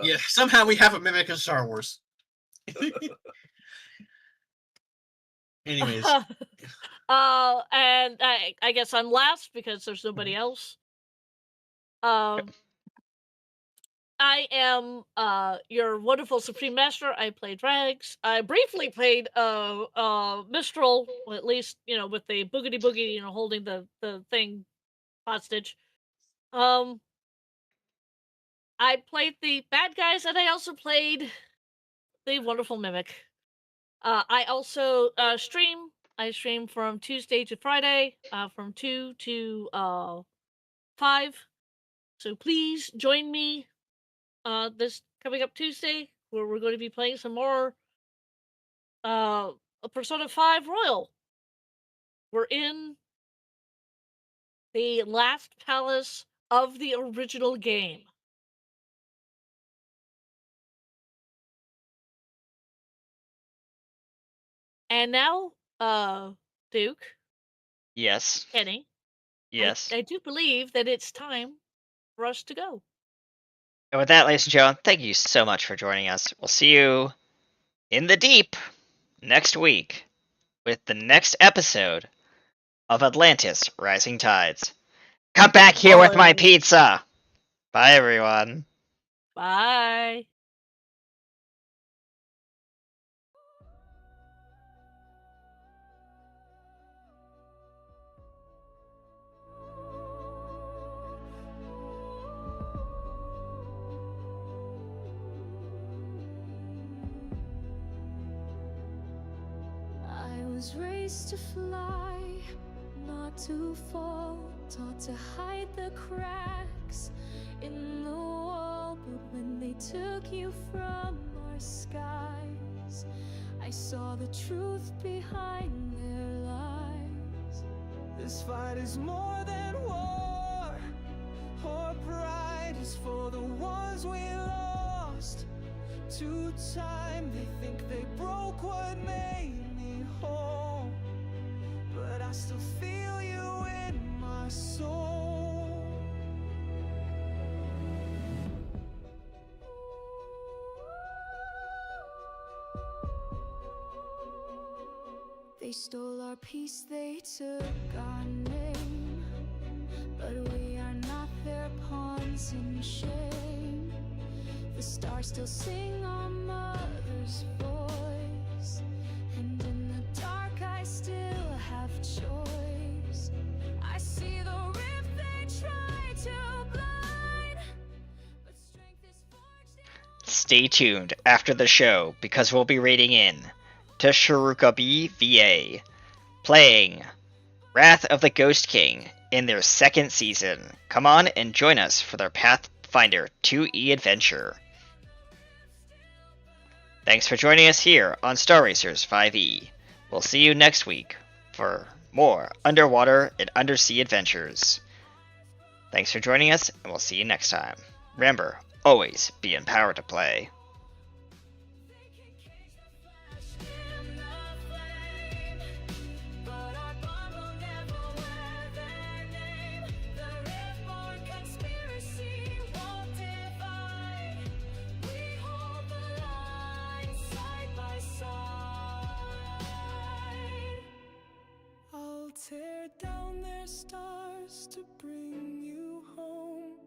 Yeah, somehow we have a mimic in Star Wars. Anyways, And I guess I'm last because there's nobody else. I am your wonderful Supreme Master. I played Rags. I briefly played Mistral, well, at least, with the boogity boogie, holding the thing hostage. I played the bad guys, and I also played the wonderful Mimic. I also stream. I stream from Tuesday to Friday, from 2 to 5. So please join me this coming up Tuesday, where we're going to be playing some more Persona 5 Royal. We're in the last palace of the original game. And now, Duke, Yes. Kenny, Yes. I do believe that it's time for us to go. And with that, ladies and gentlemen, thank you so much for joining us. We'll see you in the deep next week with the next episode of Atlantis Rising Tides. Come back here with my Bye. pizza! Bye, everyone. Bye. I was raised to fly, not to fall, taught to hide the cracks in the wall. But when they took you from our skies, I saw the truth behind their lies. This fight is more than war. Our pride is for the ones we lost to time. They think they broke what made me whole, but I still feel you in my soul. They stole our peace, they took our name, but we are not their pawns in shame. The stars still sing our mother's voice, and in the dark I still have choice. I see the rift they try to blind, but strength is forged in Stay tuned after the show because we'll be raiding in to Shirukabi VA, playing Wrath of the Ghost King in their second season. Come on and join us for their Pathfinder 2E adventure. Thanks for joining us here on Star Racers 5E. We'll see you next week for more underwater and undersea adventures. Thanks for joining us, and we'll see you next time. Remember, always be empowered to play. I'll tear down their stars to bring you home.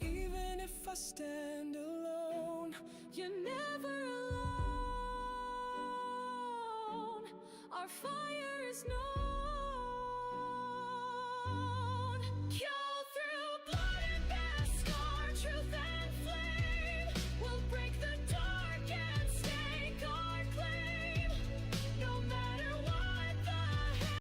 Even if I stand alone, you never